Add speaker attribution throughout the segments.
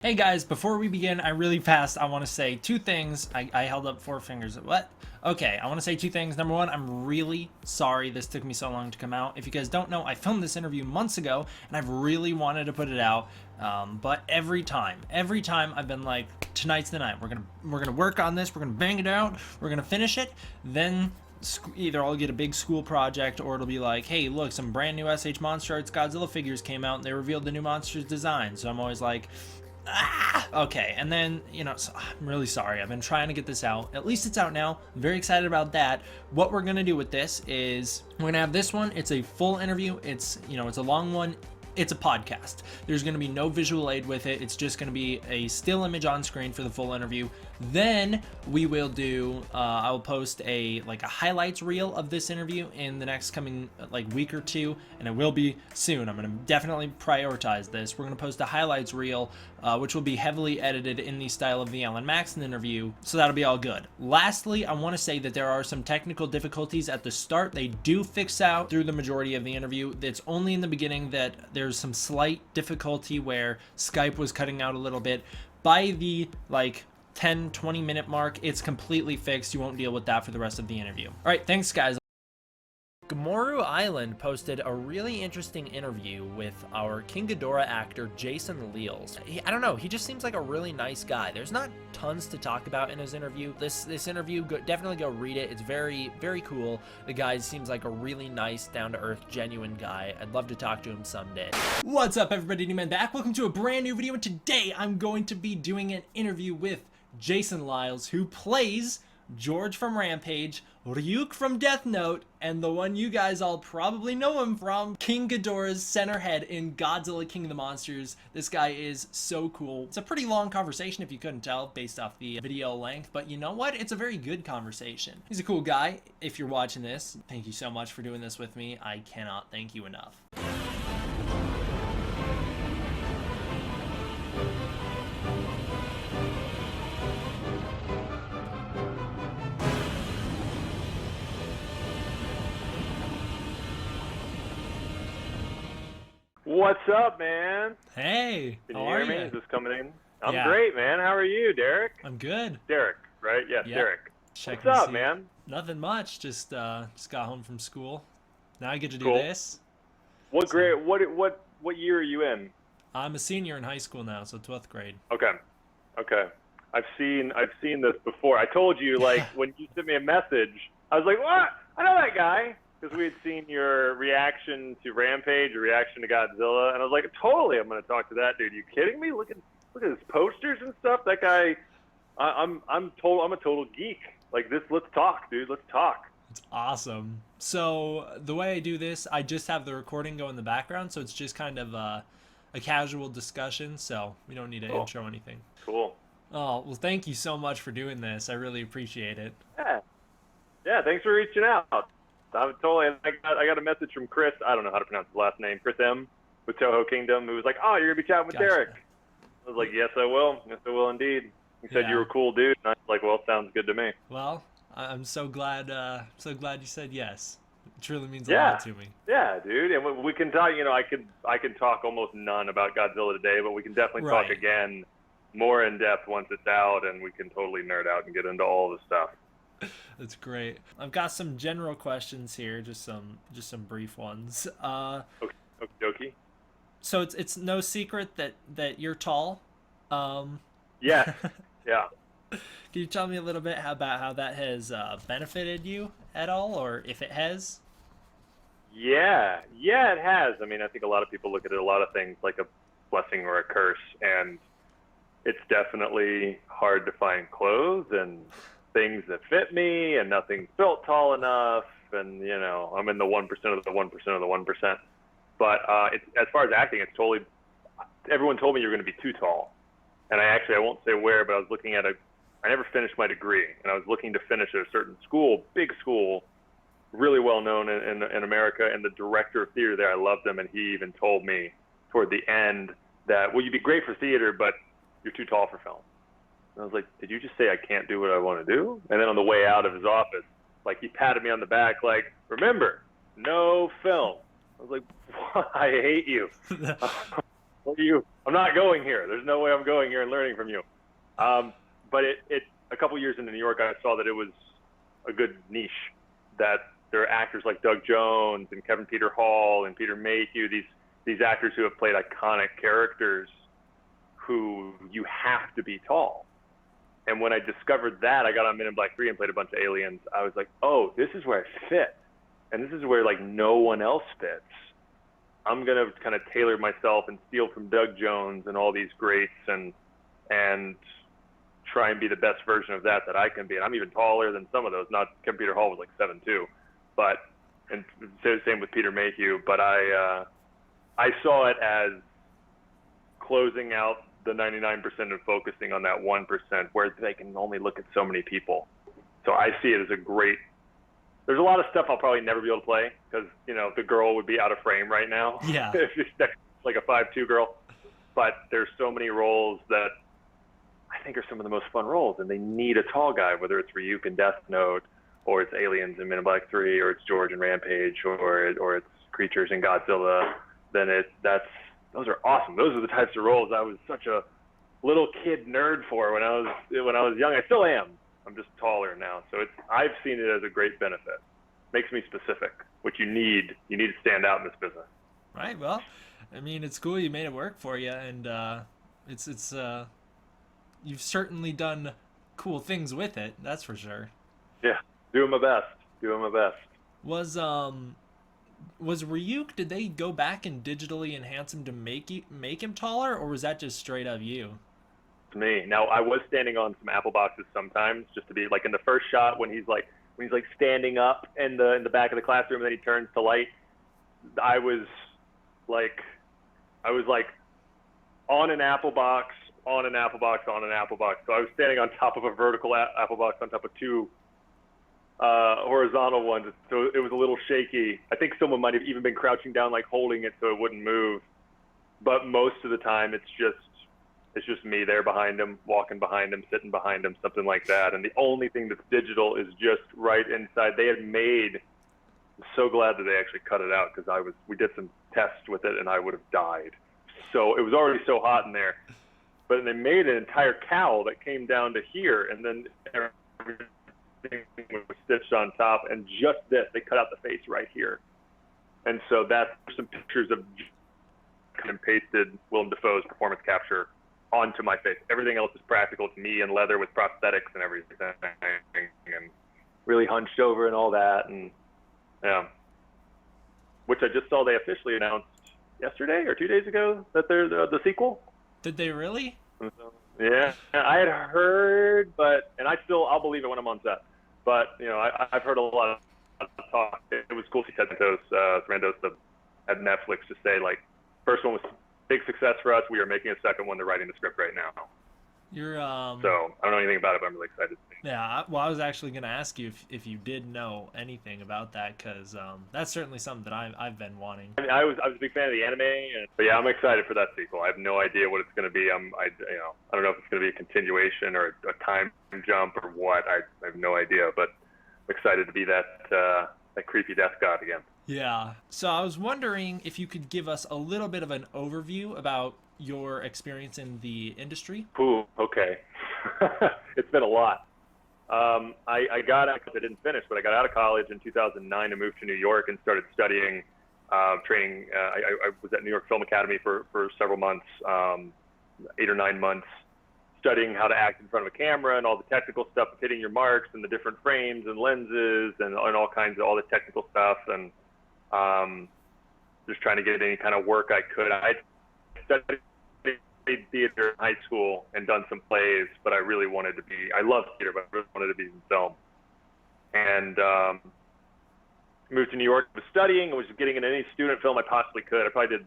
Speaker 1: Hey guys, before we begin, I want to say two things. I held up four fingers. What? Okay, I want to say two things. Number one, I'm really sorry this took me so long to come out. If you guys don't know, I filmed this interview months ago, and I've really wanted to put it out. But every time I've been like, tonight's the night. We're gonna work on this. We're gonna bang it out. We're gonna finish it. Then either I'll get a big school project, or it'll be like, hey, look, some brand new SH Monster Arts Godzilla figures came out, and they revealed the new monster's design. So I'm always like, okay. And then, so I'm really sorry. I've been trying to get this out. At least it's out now. I'm very excited about that. What we're gonna do with this is we're gonna have this one. It's a full interview. It's a long one. It's a podcast. There's going to be no visual aid with it. It's just going to be a still image on screen for the full interview. Then we will do I will post a highlights reel of this interview in the next coming week or two, and it will be soon. I'm going to definitely prioritize this. We're going to post a highlights reel which will be heavily edited in the style of the Alan Maxson interview, so that'll be all good. Lastly, I want to say that there are some technical difficulties at the start. They do fix out through the majority of the interview. It's only in the beginning that there's some slight difficulty where Skype was cutting out a little bit. By the 10-20 minute mark, it's completely fixed. You won't deal with that for the rest of the interview. All right, thanks guys. Gamoru Island posted a really interesting interview with our King Ghidorah actor Jason Leals. I don't know, he just seems like a really nice guy. There's not tons to talk about in his interview. This interview, definitely go read it. It's very, very cool. The guy seems like a really nice, down-to-earth, genuine guy. I'd love to talk to him someday. What's up, everybody? Newman back. Welcome to a brand new video, and today I'm going to be doing an interview with Jason Leals, who plays George from Rampage, Ryuk from Death Note, and the one you guys all probably know him from, King Ghidorah's center head in Godzilla King of the Monsters. This guy is so cool. It's a pretty long conversation if you couldn't tell based off the video length, but you know what? It's a very good conversation. He's a cool guy. If you're watching this, thank you so much for doing this with me. I cannot thank you enough.
Speaker 2: What's up, man?
Speaker 1: Hey,
Speaker 2: Can
Speaker 1: how
Speaker 2: you
Speaker 1: are
Speaker 2: hear me?
Speaker 1: you?
Speaker 2: Is this coming in? I'm
Speaker 1: Yeah.
Speaker 2: great, man. How are you, Derek?
Speaker 1: I'm good.
Speaker 2: Derek, right? Yes,
Speaker 1: Yep.
Speaker 2: Derek.
Speaker 1: Checking
Speaker 2: What's
Speaker 1: to
Speaker 2: up,
Speaker 1: see-
Speaker 2: man?
Speaker 1: Nothing much. Just got home from school. Now I get to do
Speaker 2: Cool.
Speaker 1: this.
Speaker 2: What
Speaker 1: So-
Speaker 2: grade? What year are you in?
Speaker 1: I'm a senior in high school now, so 12th grade.
Speaker 2: Okay. I've seen this before. I told you, when you sent me a message, I was like, what? I know that guy. Because we had seen your reaction to Rampage, your reaction to Godzilla, and I was like, totally, I'm going to talk to that dude. You kidding me? Look at his posters and stuff. That guy, I'm a total geek. Let's talk, dude. Let's talk.
Speaker 1: It's awesome. So the way I do this, I just have the recording go in the background, so it's just kind of a casual discussion, so we don't need to
Speaker 2: Cool.
Speaker 1: intro anything.
Speaker 2: Cool.
Speaker 1: Oh, well, thank you so much for doing this. I really appreciate it.
Speaker 2: Yeah. Thanks for reaching out. I got a message from Chris. I don't know how to pronounce his last name. Chris M. with Toho Kingdom, who was like, "Oh, you're gonna be chatting with
Speaker 1: Gotcha.
Speaker 2: Derek." I was like, "Yes, I will. Yes, I will indeed." He said
Speaker 1: Yeah.
Speaker 2: you were a cool dude, and I was like, "Well, sounds good to me."
Speaker 1: Well, I'm so glad you said yes. It truly means a
Speaker 2: Yeah.
Speaker 1: lot to me.
Speaker 2: Yeah, dude, and we can talk. I can talk almost none about Godzilla today, but we can definitely talk
Speaker 1: Right.
Speaker 2: again more in depth once it's out, and we can totally nerd out and get into all the stuff.
Speaker 1: That's great. I've got some general questions here, just some brief ones.
Speaker 2: Okie dokie.
Speaker 1: So it's no secret that you're tall.
Speaker 2: Yeah. Yeah.
Speaker 1: Can you tell me a little bit about how that has benefited you at all, or if it has?
Speaker 2: Yeah, it has. I mean, I think a lot of people look at it, a lot of things like a blessing or a curse, and it's definitely hard to find clothes and things that fit me, and nothing's built tall enough, and I'm in the 1% of the 1% of the 1%. But as far as acting, it's totally. Everyone told me you're going to be too tall, and I won't say where, but I was looking at I never finished my degree, and I was looking to finish at a certain school, big school, really well known in America, and the director of theater there, I loved him, and he even told me toward the end that, well, you'd be great for theater, but you're too tall for film. And I was like, did you just say I can't do what I want to do? And then on the way out of his office, he patted me on the back, remember, no film. I was like, I hate you. What are you? I'm not going here. There's no way I'm going here and learning from you. But a couple years into New York, I saw that it was a good niche, that there are actors like Doug Jones and Kevin Peter Hall and Peter Mayhew, these actors who have played iconic characters who you have to be tall. And when I discovered that, I got on Men in Black 3 and played a bunch of aliens. I was like, oh, this is where I fit. And this is where like no one else fits. I'm going to kind of tailor myself and steal from Doug Jones and all these greats and try and be the best version of that I can be. And I'm even taller than some of those. Not Kevin Peter Hall was like 7'2", but and same with Peter Mayhew. But I saw it as closing out the 99% and focusing on that 1% where they can only look at so many people. So I see it as a great. There's a lot of stuff I'll probably never be able to play because the girl would be out of frame right now.
Speaker 1: Yeah.
Speaker 2: If you're like a 5'2" girl. But there's so many roles that I think are some of the most fun roles, and they need a tall guy, whether it's Ryuk in Death Note, or it's Aliens in Men in Black 3, or it's George in Rampage, or it's Creatures in Godzilla. Then those are awesome. Those are the types of roles I was such a little kid nerd for when I was young. I still am. I'm just taller now, so I've seen it as a great benefit. Makes me specific, which you need. You need to stand out in this business.
Speaker 1: Right. Well, I mean, it's cool you made it work for you, and it's you've certainly done cool things with it. That's for sure.
Speaker 2: Yeah, doing my best. Doing my best.
Speaker 1: Was Ryuk? Did they go back and digitally enhance him to make him taller, or was that just straight up you?
Speaker 2: To me. Now I was standing on some apple boxes sometimes, just to be like in the first shot when he's like standing up in the back of the classroom and then he turns to light. I was like on an apple box, on an apple box, on an apple box. So I was standing on top of a vertical apple box on top of two horizontal ones. So it was a little shaky. I think someone might have even been crouching down, like holding it so it wouldn't move. But most of the time, it's just me there behind him, walking behind him, sitting behind him, something like that. And the only thing that's digital is just right inside. They had made. I'm so glad that they actually cut it out because we did some tests with it and I would have died. So it was already so hot in there. But they made an entire cowl that came down to here, and then everything was stitched on top. And just this, they cut out the face right here. And so that's some pictures of and pasted Willem Dafoe's performance capture onto my face. Everything else is practical. It's me in leather with prosthetics and everything, and really hunched over and all that. And yeah, which I just saw they officially announced yesterday or 2 days ago that they're the sequel.
Speaker 1: Did they really?
Speaker 2: Yeah, I had heard, and I'll believe it when I'm on set. But I've heard a lot of talk. It was cool to see Ted Sarandos at Netflix to say like, first one was big success for us. We are making a second one. They're writing the script right now.
Speaker 1: You're
Speaker 2: So I don't know anything about it, but I'm really excited.
Speaker 1: Yeah, well, I was actually going to ask you if you did know anything about that, because that's certainly something that I've been wanting.
Speaker 2: I mean, I was a big fan of the anime, but yeah, I'm excited for that sequel. I have no idea what it's going to be. I don't know if it's going to be a continuation or a time jump or what. I have no idea, but I'm excited to be that creepy death god again.
Speaker 1: Yeah. So I was wondering if you could give us a little bit of an overview about your experience in the industry.
Speaker 2: Ooh, okay. It's been a lot. I got out, I didn't finish, but I got out of college in 2009 and moved to New York and started studying, training. I was at New York Film Academy for several months, 8 or 9 months, studying how to act in front of a camera and all the technical stuff of hitting your marks and the different frames and lenses and all kinds of all the technical stuff, and just trying to get any kind of work I could. I studied theater in high school and done some plays, but I love theater, but I really wanted to be in film. And moved to New York, was studying, was getting in any student film I possibly could. I probably did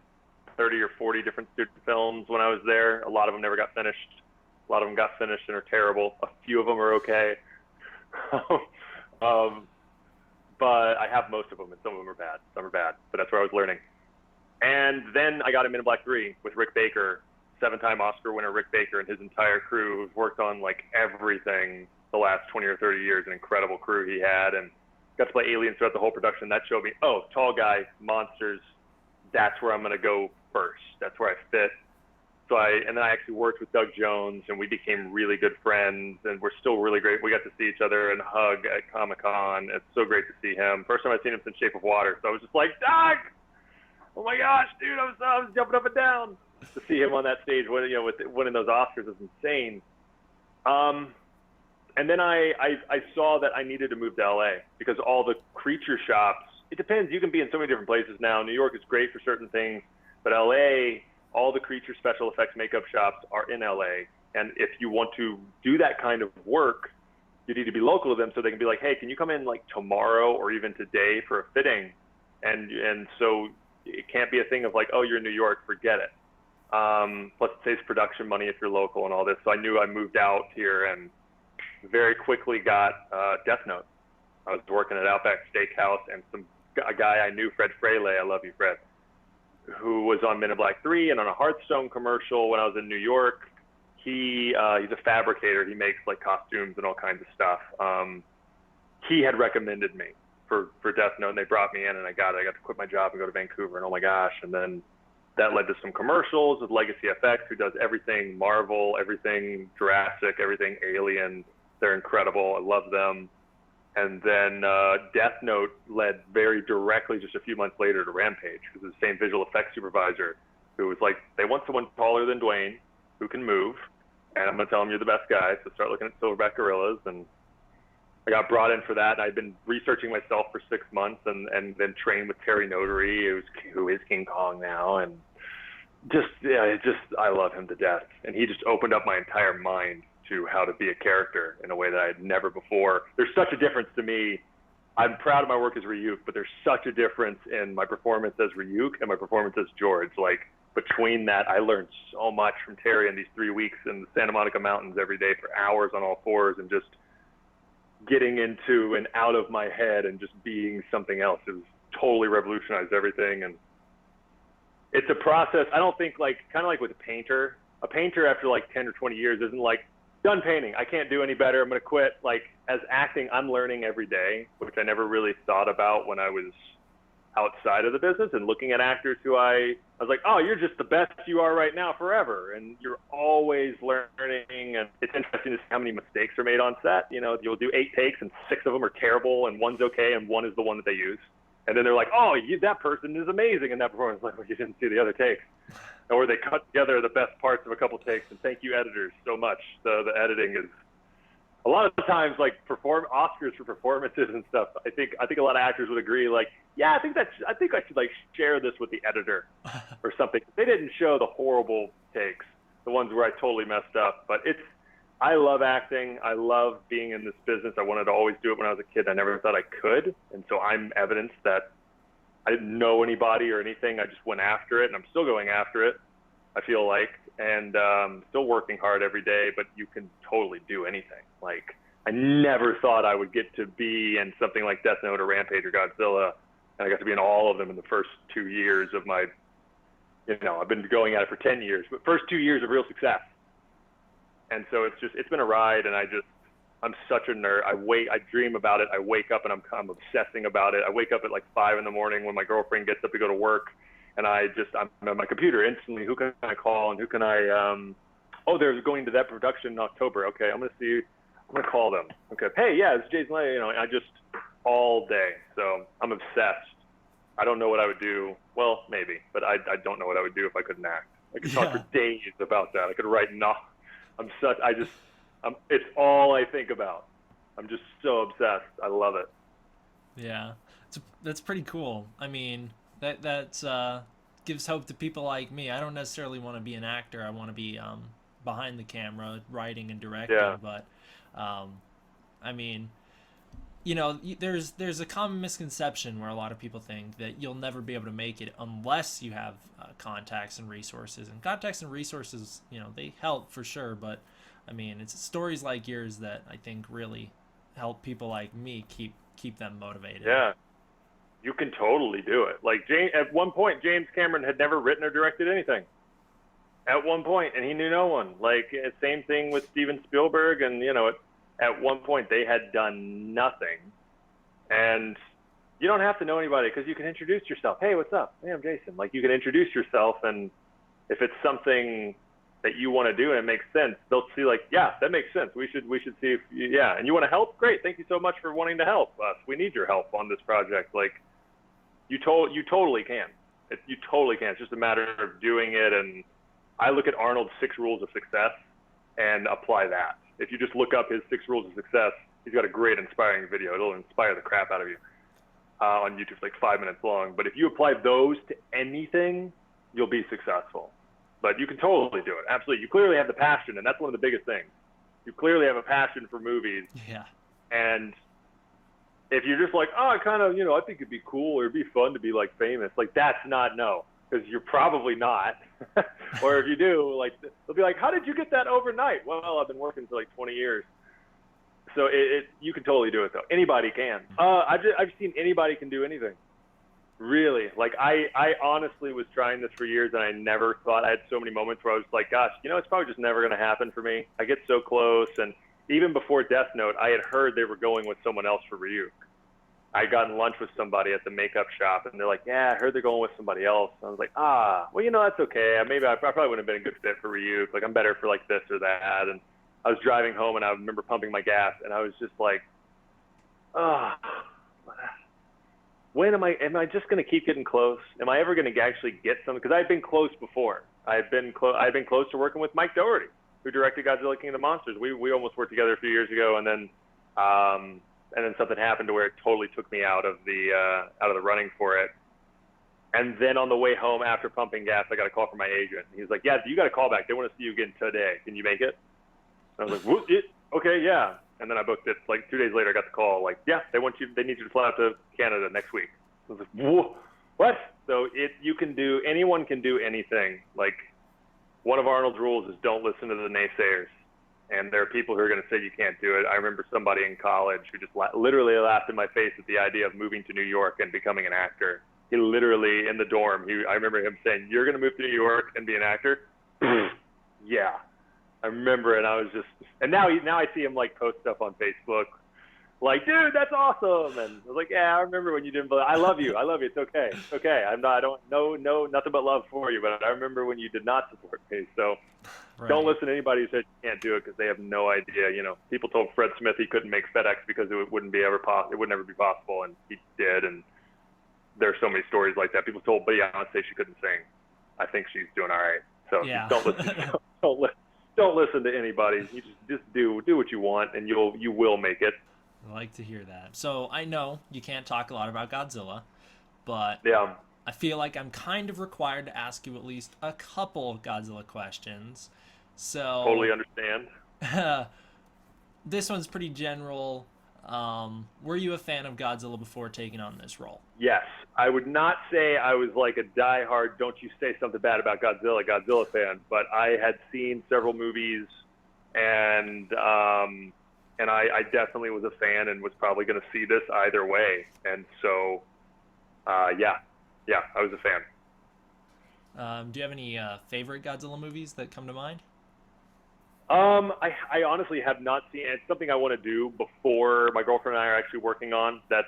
Speaker 2: 30 or 40 different student films when I was there. A lot of them never got finished. A lot of them got finished and are terrible. A few of them are okay. But I have most of them, and some of them are bad. Some are bad, but that's where I was learning. And then I got Men in Black 3 with Rick Baker, 7-time Oscar winner Rick Baker and his entire crew, who's worked on like everything the last 20 or 30 years, an incredible crew he had, and got to play aliens throughout the whole production. That showed me, tall guy, monsters, that's where I'm going to go first. That's where I fit. And then I actually worked with Doug Jones, and we became really good friends, and we're still really great. We got to see each other and hug at Comic-Con. It's so great to see him. First time I've seen him since Shape of Water, so I was just like, Doug! Oh my gosh, dude! I was jumping up and down to see him on that stage, with winning those Oscars is insane. And then I saw that I needed to move to LA because all the creature shops. It depends. You can be in so many different places now. New York is great for certain things, but LA. All the creature special effects makeup shops are in LA. And if you want to do that kind of work, you need to be local to them so they can be like, hey, can you come in like tomorrow or even today for a fitting? And so it can't be a thing of like, oh, you're in New York, forget it. Plus it saves production money if you're local and all this. So I knew I moved out here and very quickly got Death Note. I was working at Outback Steakhouse, and a guy I knew, Fred Fraley, I love you, Fred, who was on Men in Black 3 and on a Hearthstone commercial when I was in New York. He's a fabricator. He makes like costumes and all kinds of stuff. He had recommended me for Death Note, and they brought me in, and I got to quit my job and go to Vancouver, and oh my gosh. And then that led to some commercials with Legacy FX, who does everything Marvel, everything Jurassic, everything Alien. They're incredible. I love them. And then Death Note led very directly just a few months later to Rampage, because the same visual effects supervisor who was like, they want someone taller than Dwayne who can move, and I'm going to tell them you're the best guy, so start looking at Silverback Gorillas. And I got brought in for that, and I'd been researching myself for 6 months and then trained with Terry Notary, who is King Kong now, and I love him to death. And he just opened up my entire mind to how to be a character in a way that I had never before. There's such a difference to me. I'm proud of my work as Ryuk, but there's such a difference in my performance as Ryuk and my performance as George. Like, between that, I learned so much from Terry in these 3 weeks in the Santa Monica Mountains every day for hours on all fours, and just getting into and out of my head and just being something else. It was totally revolutionized everything. And it's a process. I don't think, like, kind of like with a painter after like 10 or 20 years isn't like, done painting, I can't do any better, I'm going to quit. Like, as acting, I'm learning every day, which I never really thought about when I was outside of the business and looking at actors who I was like, oh, you're just the best you are right now forever. And you're always learning. And it's interesting to see how many mistakes are made on set. You know, you'll do 8 takes and 6 of them are terrible and 1's okay and 1 is the one that they use. And then they're like, oh, that person is amazing in that performance. Like, well, you didn't see the other takes. Or they cut together the best parts of a couple takes. And thank you, editors, so much. The editing is a lot of times like Oscars for performances and stuff. I think a lot of actors would agree. Like, yeah, I think I should like share this with the editor or something. They didn't show the horrible takes, the ones where I totally messed up. But I love acting. I love being in this business. I wanted to always do it when I was a kid. I never thought I could. And so I'm evidence that I didn't know anybody or anything. I just went after it, and I'm still going after it, I feel like, and still working hard every day, but you can totally do anything. Like, I never thought I would get to be in something like Death Note or Rampage or Godzilla, and I got to be in all of them in the first 2 years of my, I've been going at it for 10 years, but first 2 years of real success. And so it's been a ride, and I'm such a nerd. I dream about it. I wake up and I'm obsessing about it. I wake up at like 5 in the morning when my girlfriend gets up to go to work, and I'm on my computer instantly. Who can I call and who can I? They're going to that production in October. Okay, I'm gonna call them. Okay, hey, yeah, it's Jason Leigh. I just all day. So I'm obsessed. I don't know what I would do. Well, maybe, but I don't know what I would do if I couldn't act. I could talk for days about that. I could write it's all I think about. I'm just so obsessed. I love it.
Speaker 1: Yeah, that's pretty cool. I mean, that's gives hope to people like me. I don't necessarily want to be an actor. I want to be behind the camera, writing and directing.
Speaker 2: Yeah.
Speaker 1: But I mean, there's a common misconception where a lot of people think that you'll never be able to make it unless you have contacts and resources. And contacts and resources, they help for sure. But I mean, it's stories like yours that I think really help people like me keep them motivated.
Speaker 2: Yeah, you can totally do it. Like at one point, James Cameron had never written or directed anything. At one point, and he knew no one. Like, same thing with Steven Spielberg, and at one point they had done nothing. And you don't have to know anybody because you can introduce yourself. Hey, what's up? Hey, I'm Jason. Like, you can introduce yourself, and if it's something that you want to do and it makes sense, they'll see like, yeah, that makes sense. We should see if yeah, and you want to help? Great, thank you so much for wanting to help us. We need your help on this project. Like, you totally can. You totally can. It's just a matter of doing it. And I look at Arnold's 6 rules of success and apply that. If you just look up his 6 rules of success, he's got a great inspiring video. It'll inspire the crap out of you on YouTube. It's like 5 minutes long. But if you apply those to anything, you'll be successful. But you can totally do it. Absolutely. You clearly have the passion, and that's one of the biggest things. You clearly have a passion for movies.
Speaker 1: Yeah.
Speaker 2: And if you're just like, oh, I kind of, I think it'd be cool or it'd be fun to be like famous, like that's not no, because you're probably not. Or if you do, like they'll be like, how did you get that overnight? Well, I've been working for like 20 years. So you can totally do it though. Anybody can. I've seen anybody can do anything. Really, like I honestly was trying this for years, and I never thought. I had so many moments where I was like, gosh, it's probably just never going to happen for me. I get so close, and even before Death Note, I had heard they were going with someone else for Ryuk. I had gotten lunch with somebody at the makeup shop, and they're like, yeah, I heard they're going with somebody else. And I was like, well, that's okay. Maybe I probably wouldn't have been a good fit for Ryuk. Like, I'm better for like this or that. And I was driving home, and I remember pumping my gas, and I was just like, when am I just going to keep getting close? Am I ever going to actually get some? Because I've been close before. I've been close to working with Mike Dougherty, who directed Godzilla King of the Monsters. We almost worked together a few years ago, and then something happened to where it totally took me out of the running for it. And then on the way home after pumping gas, I got a call from my agent. He's like, yeah, you got a call back. They want to see you again today. Can you make it? And I was like, okay, yeah. And then I booked it. Like 2 days later, I got the call. Like, yeah, they need you to fly out to Canada next week. I was like, whoa, what? So anyone can do anything. Like, one of Arnold's rules is don't listen to the naysayers. And there are people who are going to say you can't do it. I remember somebody in college who just literally laughed in my face at the idea of moving to New York and becoming an actor. He literally, in the dorm, I remember him saying, you're going to move to New York and be an actor? Yeah. I remember it. I was just, and now I see him like post stuff on Facebook, like, dude, that's awesome. And I was like, yeah, I remember when you didn't believe. I love you. It's okay. It's okay. I don't know nothing but love for you. But I remember when you did not support me. So
Speaker 1: Right.
Speaker 2: Don't listen to anybody who says you can't do it because they have no idea. People told Fred Smith he couldn't make FedEx because it would never be possible, and he did. And there are so many stories like that. People told Beyonce she couldn't sing. I think she's doing all right. So
Speaker 1: Yeah.
Speaker 2: don't listen. Don't listen to anybody. You just do what you want, and you will make it.
Speaker 1: I like to hear that. So I know you can't talk a lot about Godzilla, but
Speaker 2: Yeah.
Speaker 1: I feel like I'm kind of required to ask you at least a couple Godzilla questions. So
Speaker 2: Totally understand.
Speaker 1: This one's pretty general. Were you a fan of Godzilla before taking on this role?
Speaker 2: Yes. I would not say I was like a diehard, don't you say something bad about Godzilla fan, but I had seen several movies, and I definitely was a fan and was probably going to see this either way. And so, yeah, I was a fan.
Speaker 1: Do you have any favorite Godzilla movies that come to mind?
Speaker 2: I honestly have not seen. It's something I want to do before my girlfriend and I are actually working on that.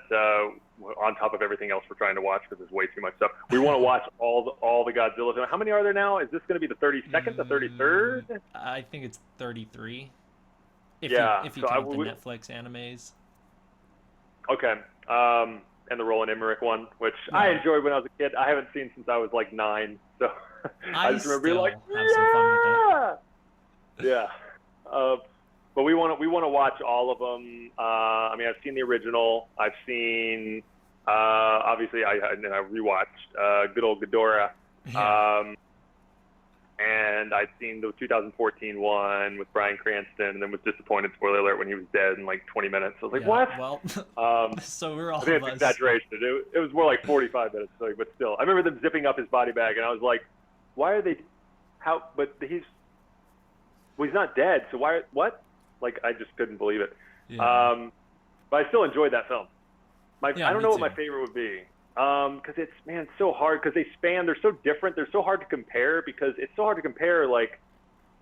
Speaker 2: On top of everything else we're trying to watch, because there's way too much stuff. We want to watch all the Godzillas. How many are there now? Is this going to be the 32nd, the 33rd?
Speaker 1: I think it's 33. If
Speaker 2: Yeah,
Speaker 1: you
Speaker 2: so
Speaker 1: count the Netflix animes.
Speaker 2: Okay. And the Roland Emmerich one, which I enjoyed when I was a kid. I haven't seen since I was like 9, so I just remember being like,
Speaker 1: have some fun with it.
Speaker 2: Yeah. But we want to watch all of them. I mean, I've seen the original. I've seen, obviously, I rewatched good old Ghidorah.
Speaker 1: Yeah.
Speaker 2: And I'd seen the 2014 one with Bryan Cranston, and then was disappointed, spoiler alert, when he was dead in like 20 minutes. I was like,
Speaker 1: Yeah,
Speaker 2: what?
Speaker 1: Well, so we're all
Speaker 2: I think
Speaker 1: of
Speaker 2: it's
Speaker 1: us.
Speaker 2: exaggeration. It was more like 45 minutes, but still. I remember them zipping up his body bag, and I was like, why are they, but he's not dead, so why, what? Like, I just couldn't believe it.
Speaker 1: Yeah.
Speaker 2: But I still enjoyed that film. I don't know what my
Speaker 1: too.
Speaker 2: favorite would be. Because it's so hard, because they're so different, they're so hard to compare, because it's so hard to compare like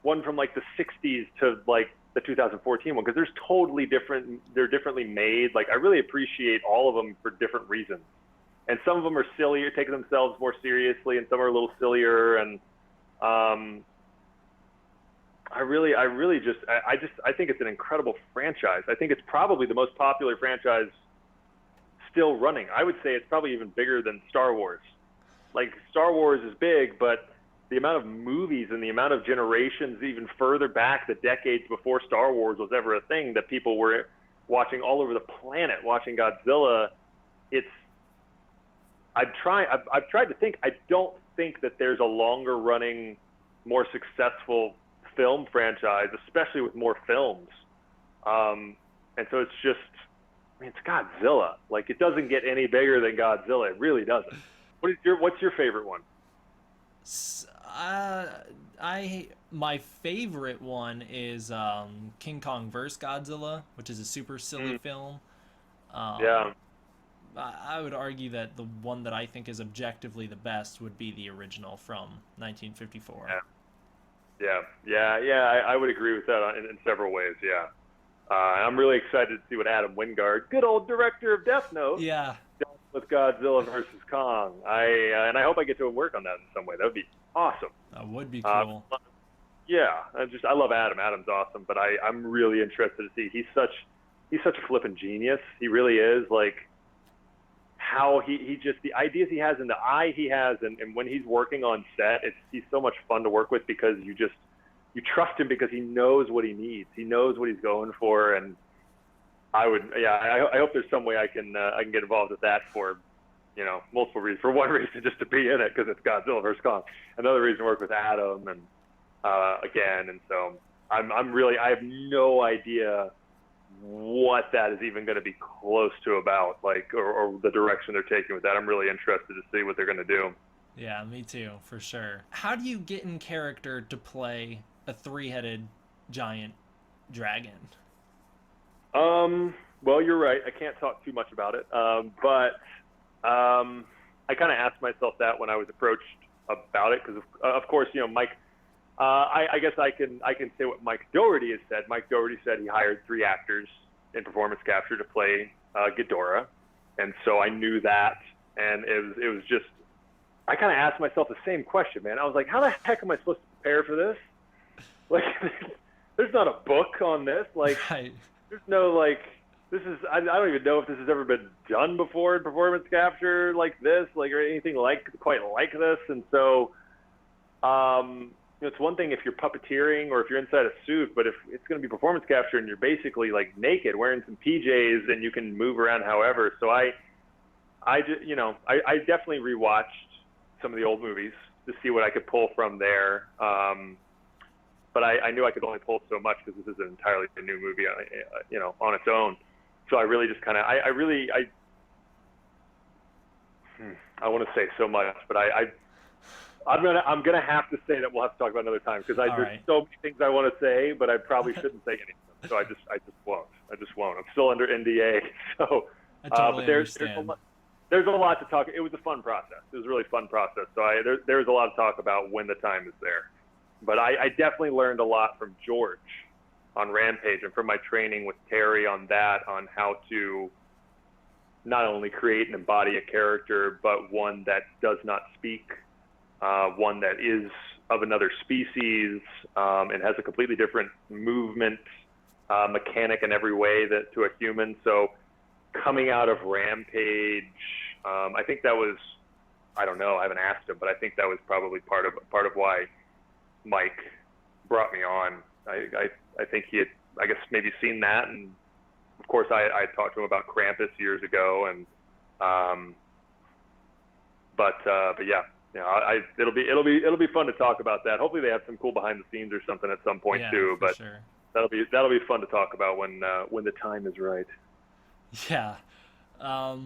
Speaker 2: one from like the 60s to like the 2014 one, because there's totally different, they're differently made. Like, I really appreciate all of them for different reasons, and some of them are sillier, taking themselves more seriously, and some are a little sillier, and I think it's an incredible franchise. I think it's probably the most popular franchise still running. I would say it's probably even bigger than Star Wars. Like Star Wars is big, but the amount of movies and the amount of generations even further back, the decades before Star Wars was ever a thing, that people were watching all over the planet, watching Godzilla. It's I've tried to think. I don't think that there's a longer running, more successful film franchise, especially with more films. And so it's just, I mean, it's Godzilla. Like, it doesn't get any bigger than Godzilla. It really doesn't. What's your favorite one?
Speaker 1: My favorite one is King Kong vs. Godzilla, which is a super silly film.
Speaker 2: Yeah.
Speaker 1: I would argue that the one that I think is objectively the best would be the original from 1954.
Speaker 2: I would agree with that in several ways. Yeah. I'm really excited to see what Adam Wingard, good old director of Death Note,
Speaker 1: Yeah.
Speaker 2: does with Godzilla versus Kong. And I hope I get to work on that in some way. That would be awesome.
Speaker 1: That would be cool.
Speaker 2: Yeah, I love Adam. Adam's awesome, but I'm really interested to see. He's such a flippin' genius. He really is. Like, how he just, the ideas he has and the eye he has, and when he's working on set, he's so much fun to work with, because you trust him, because he knows what he needs. He knows what he's going for. And I hope there's some way I can get involved with that for, multiple reasons. For one reason, just to be in it, because it's Godzilla versus Kong. Another reason to work with Adam, and again. And so I have no idea what that is even going to be close to about, like, or the direction they're taking with that. I'm really interested to see what they're going to do.
Speaker 1: Yeah, me too, for sure. How do you get in character to play a three-headed giant dragon?
Speaker 2: Well, you're right. I can't talk too much about it. But I kind of asked myself that when I was approached about it, because of course, Mike. I guess I can say what Mike Dougherty has said. Mike Dougherty said he hired 3 actors in performance capture to play Ghidorah, and so I knew that, and it was just, I kind of asked myself the same question, man. I was like, how the heck am I supposed to prepare for this? Like, there's not a book on this. Like,
Speaker 1: Right.
Speaker 2: there's no, like, this is, I don't even know if this has ever been done before in performance capture like this, like, or anything quite like this. And so, it's one thing if you're puppeteering or if you're inside a suit, but if it's going to be performance capture and you're basically like naked, wearing some PJs, and you can move around however. So I definitely rewatched some of the old movies to see what I could pull from there. But I knew I could only pull so much, because this is an entirely new movie, on its own. So I really just kind of, I want to say so much, but I'm gonna have to say that we'll have to talk about another time, because there's so many things I want to say, but I probably shouldn't say any of them. So I just won't. I'm still under NDA. So,
Speaker 1: I totally
Speaker 2: but
Speaker 1: understand.
Speaker 2: there's a lot to talk. It was a fun process. It was a really fun process. So there was a lot to talk about when the time is there. But I definitely learned a lot from George on Rampage, and from my training with Terry on that, on how to not only create and embody a character, but one that does not speak, one that is of another species, and has a completely different movement mechanic in every way to a human. So coming out of Rampage, I think that was, I don't know, I haven't asked him, but I think that was probably part of why Mike brought me on. I think he had, I guess, maybe seen that, and of course I talked to him about Krampus years ago, and but yeah, it'll be fun to talk about that. Hopefully they have some cool behind the scenes or something at some point too. But
Speaker 1: sure.
Speaker 2: that'll be fun to talk about when the time is right.
Speaker 1: Yeah. Well,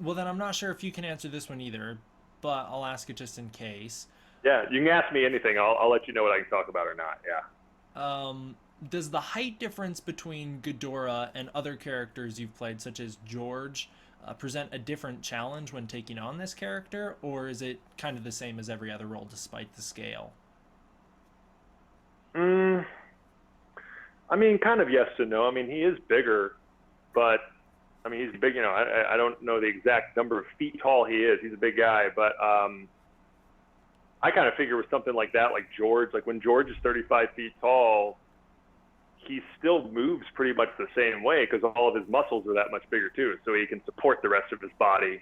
Speaker 1: then I'm not sure if you can answer this one either, but I'll ask it just in case.
Speaker 2: Yeah, you can ask me anything. I'll let you know what I can talk about or not. Yeah.
Speaker 1: Does the height difference between Ghidorah and other characters you've played, such as George, present a different challenge when taking on this character, or is it kind of the same as every other role despite the scale?
Speaker 2: I mean, kind of yes and no. I mean, he is bigger, but I mean, he's big. I don't know the exact number of feet tall he is. He's a big guy, but I kind of figure with something like that, like George, like when George is 35 feet tall, he still moves pretty much the same way because all of his muscles are that much bigger too. So he can support the rest of his body.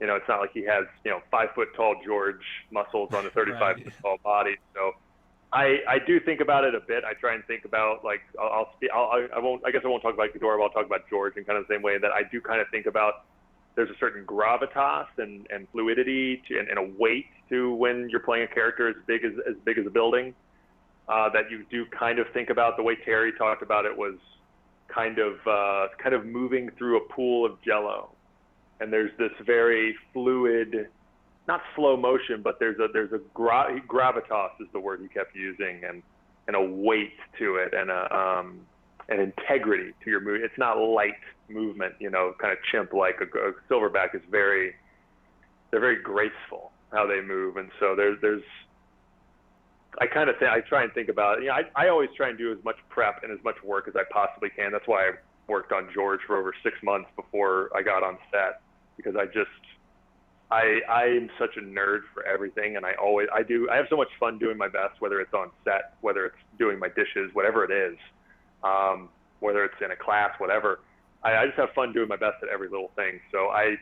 Speaker 2: You know, it's not like he has, 5 foot tall George muscles on a 35
Speaker 1: Right.
Speaker 2: foot tall body. So I do think about it a bit. I try and think about like I guess I won't talk about Ghidorah, but I'll talk about George in kind of the same way that I do kind of think about there's a certain gravitas and fluidity and a weight to when you're playing a character as big as a building, that you do kind of think about. The way Terry talked about it was kind of moving through a pool of jello, and there's this very fluid, not slow motion, but there's a gravitas is the word he kept using, and a weight to it, and an integrity to your movement. It's not light movement, kind of chimp like. A silverback is they're very graceful how they move, and so there's I try and think about it. I always try and do as much prep and as much work as I possibly can. That's why I worked on George for over 6 months before I got on set, because I'm such a nerd for everything, and I have so much fun doing my best, whether it's on set, whether it's doing my dishes, whatever it is, whether it's in a class, whatever. I just have fun doing my best at every little thing. So I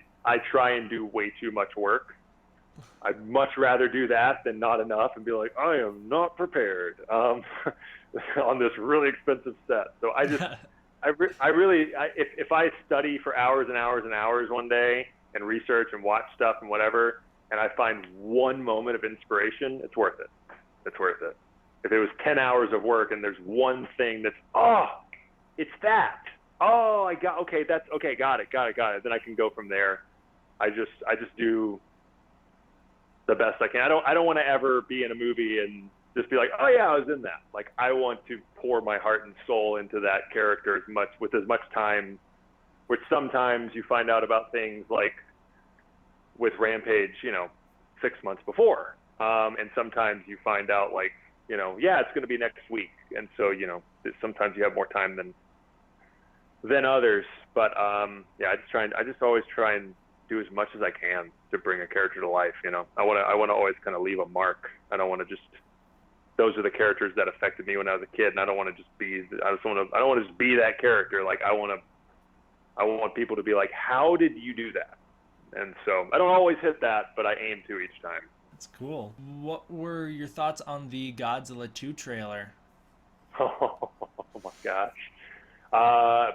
Speaker 2: try and do way too much work. I'd much rather do that than not enough and be like, I am not prepared on this really expensive set. So if I study for hours and hours and hours one day and research and watch stuff and whatever, and I find one moment of inspiration, it's worth it. It's worth it. If it was 10 hours of work and there's one thing that's, it's that. Got it. Then I can go from there. I just do the best I can. I don't want to ever be in a movie and just be like, oh yeah, I was in that. Like, I want to pour my heart and soul into that character with as much time, which sometimes you find out about things like with Rampage, 6 months before. And sometimes you find out like, it's going to be next week. And so, sometimes you have more time than others. But I just always try and do as much as I can to bring a character to life. I want to always kind of leave a mark. I don't want to just, those are the characters that affected me when I was a kid, and I don't want to just be that character. Like, I want people to be like, how did you do that? And so I don't always hit that, but I aim to each time.
Speaker 1: That's cool. What were your thoughts on the Godzilla 2 trailer?
Speaker 2: Oh my gosh.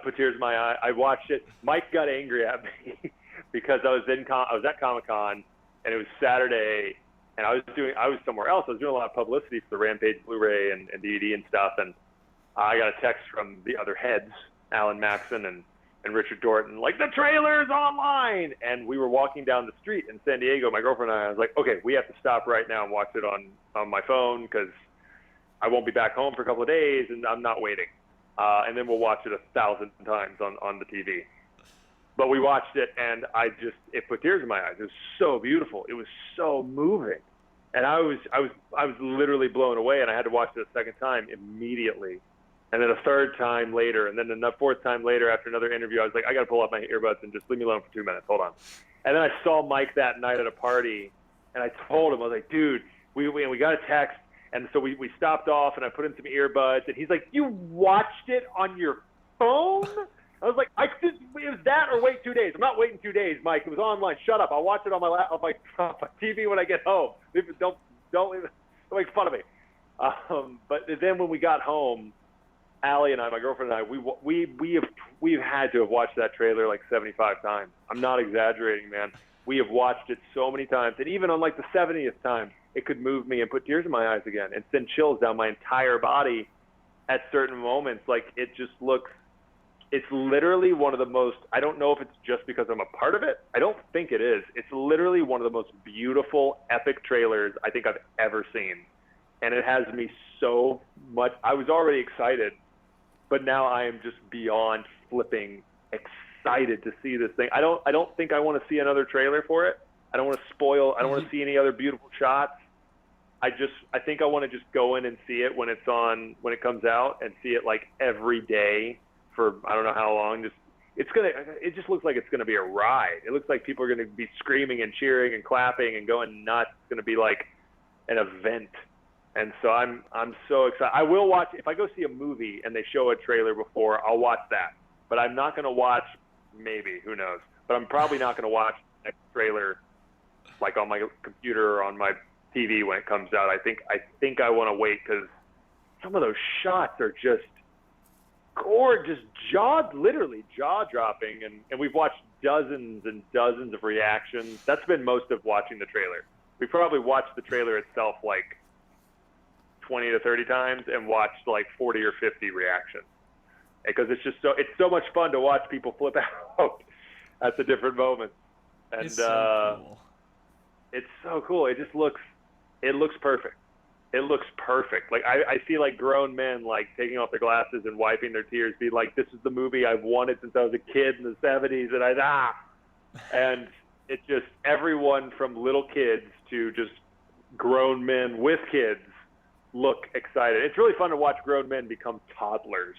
Speaker 2: Put tears in my eye. I watched it. Mike got angry at me because I was at Comic-Con, and it was Saturday, and I was somewhere else. I was doing a lot of publicity for the Rampage Blu-ray and DVD and stuff, and I got a text from the other heads, Alan Maxon and Richard Dorton, like, the trailer's online. And we were walking down the street in San Diego, my girlfriend and I was like, okay, we have to stop right now and watch it on my phone, because I won't be back home for a couple of days, and I'm not waiting. And then we'll watch it 1,000 times on the TV. But we watched it, and it put tears in my eyes. It was so beautiful. It was so moving. And I was literally blown away, and I had to watch it a second time immediately. And then a third time later, and then a fourth time later after another interview, I was like, I got to pull out my earbuds and just leave me alone for 2 minutes. Hold on. And then I saw Mike that night at a party, and I told him, I was like, dude, we got a text. And so we stopped off, and I put in some earbuds, and he's like, you watched it on your phone? I was like, it was that or wait 2 days. I'm not waiting 2 days, Mike. It was online. Shut up. I'll watch it on my TV when I get home. Don't make fun of me. But then when we got home, Allie and I, my girlfriend and I, we've had to have watched that trailer like 75 times. I'm not exaggerating, man. We have watched it so many times, and even on like the 70th time, it could move me and put tears in my eyes again and send chills down my entire body at certain moments. Like, it just looks, it's literally one of the most, I don't know if it's just because I'm a part of it. I don't think it is. It's literally one of the most beautiful, epic trailers I think I've ever seen. And it has me so much, I was already excited, but now I am just beyond flipping excited to see this thing. I don't think I want to see another trailer for it. I don't want to spoil, I don't want to see any other beautiful shots. I think I want to just go in and see it when it comes out, and see it like every day for I don't know how long. It just looks like it's gonna be a ride. It looks like people are gonna be screaming and cheering and clapping and going nuts. It's gonna be like an event. And so I'm so excited. I will watch if I go see a movie and they show a trailer before, I'll watch that. But I'm not going to watch, maybe, who knows. But I'm probably not going to watch the next trailer like on my computer or on my TV when it comes out. I think I want to wait because some of those shots are just gorgeous, literally jaw-dropping. And we've watched dozens and dozens of reactions. That's been most of watching the trailer. We probably watched the trailer itself like 20 to 30 times and watched like 40 or 50 reactions because it's so much fun to watch people flip out at the different moments. And
Speaker 1: it's so cool.
Speaker 2: It's so cool. It looks perfect. It looks perfect. Like I see like grown men like taking off their glasses and wiping their tears, being like, "This is the movie I've wanted since I was a kid in the '70s," and it's just everyone from little kids to just grown men with kids look excited. It's really fun to watch grown men become toddlers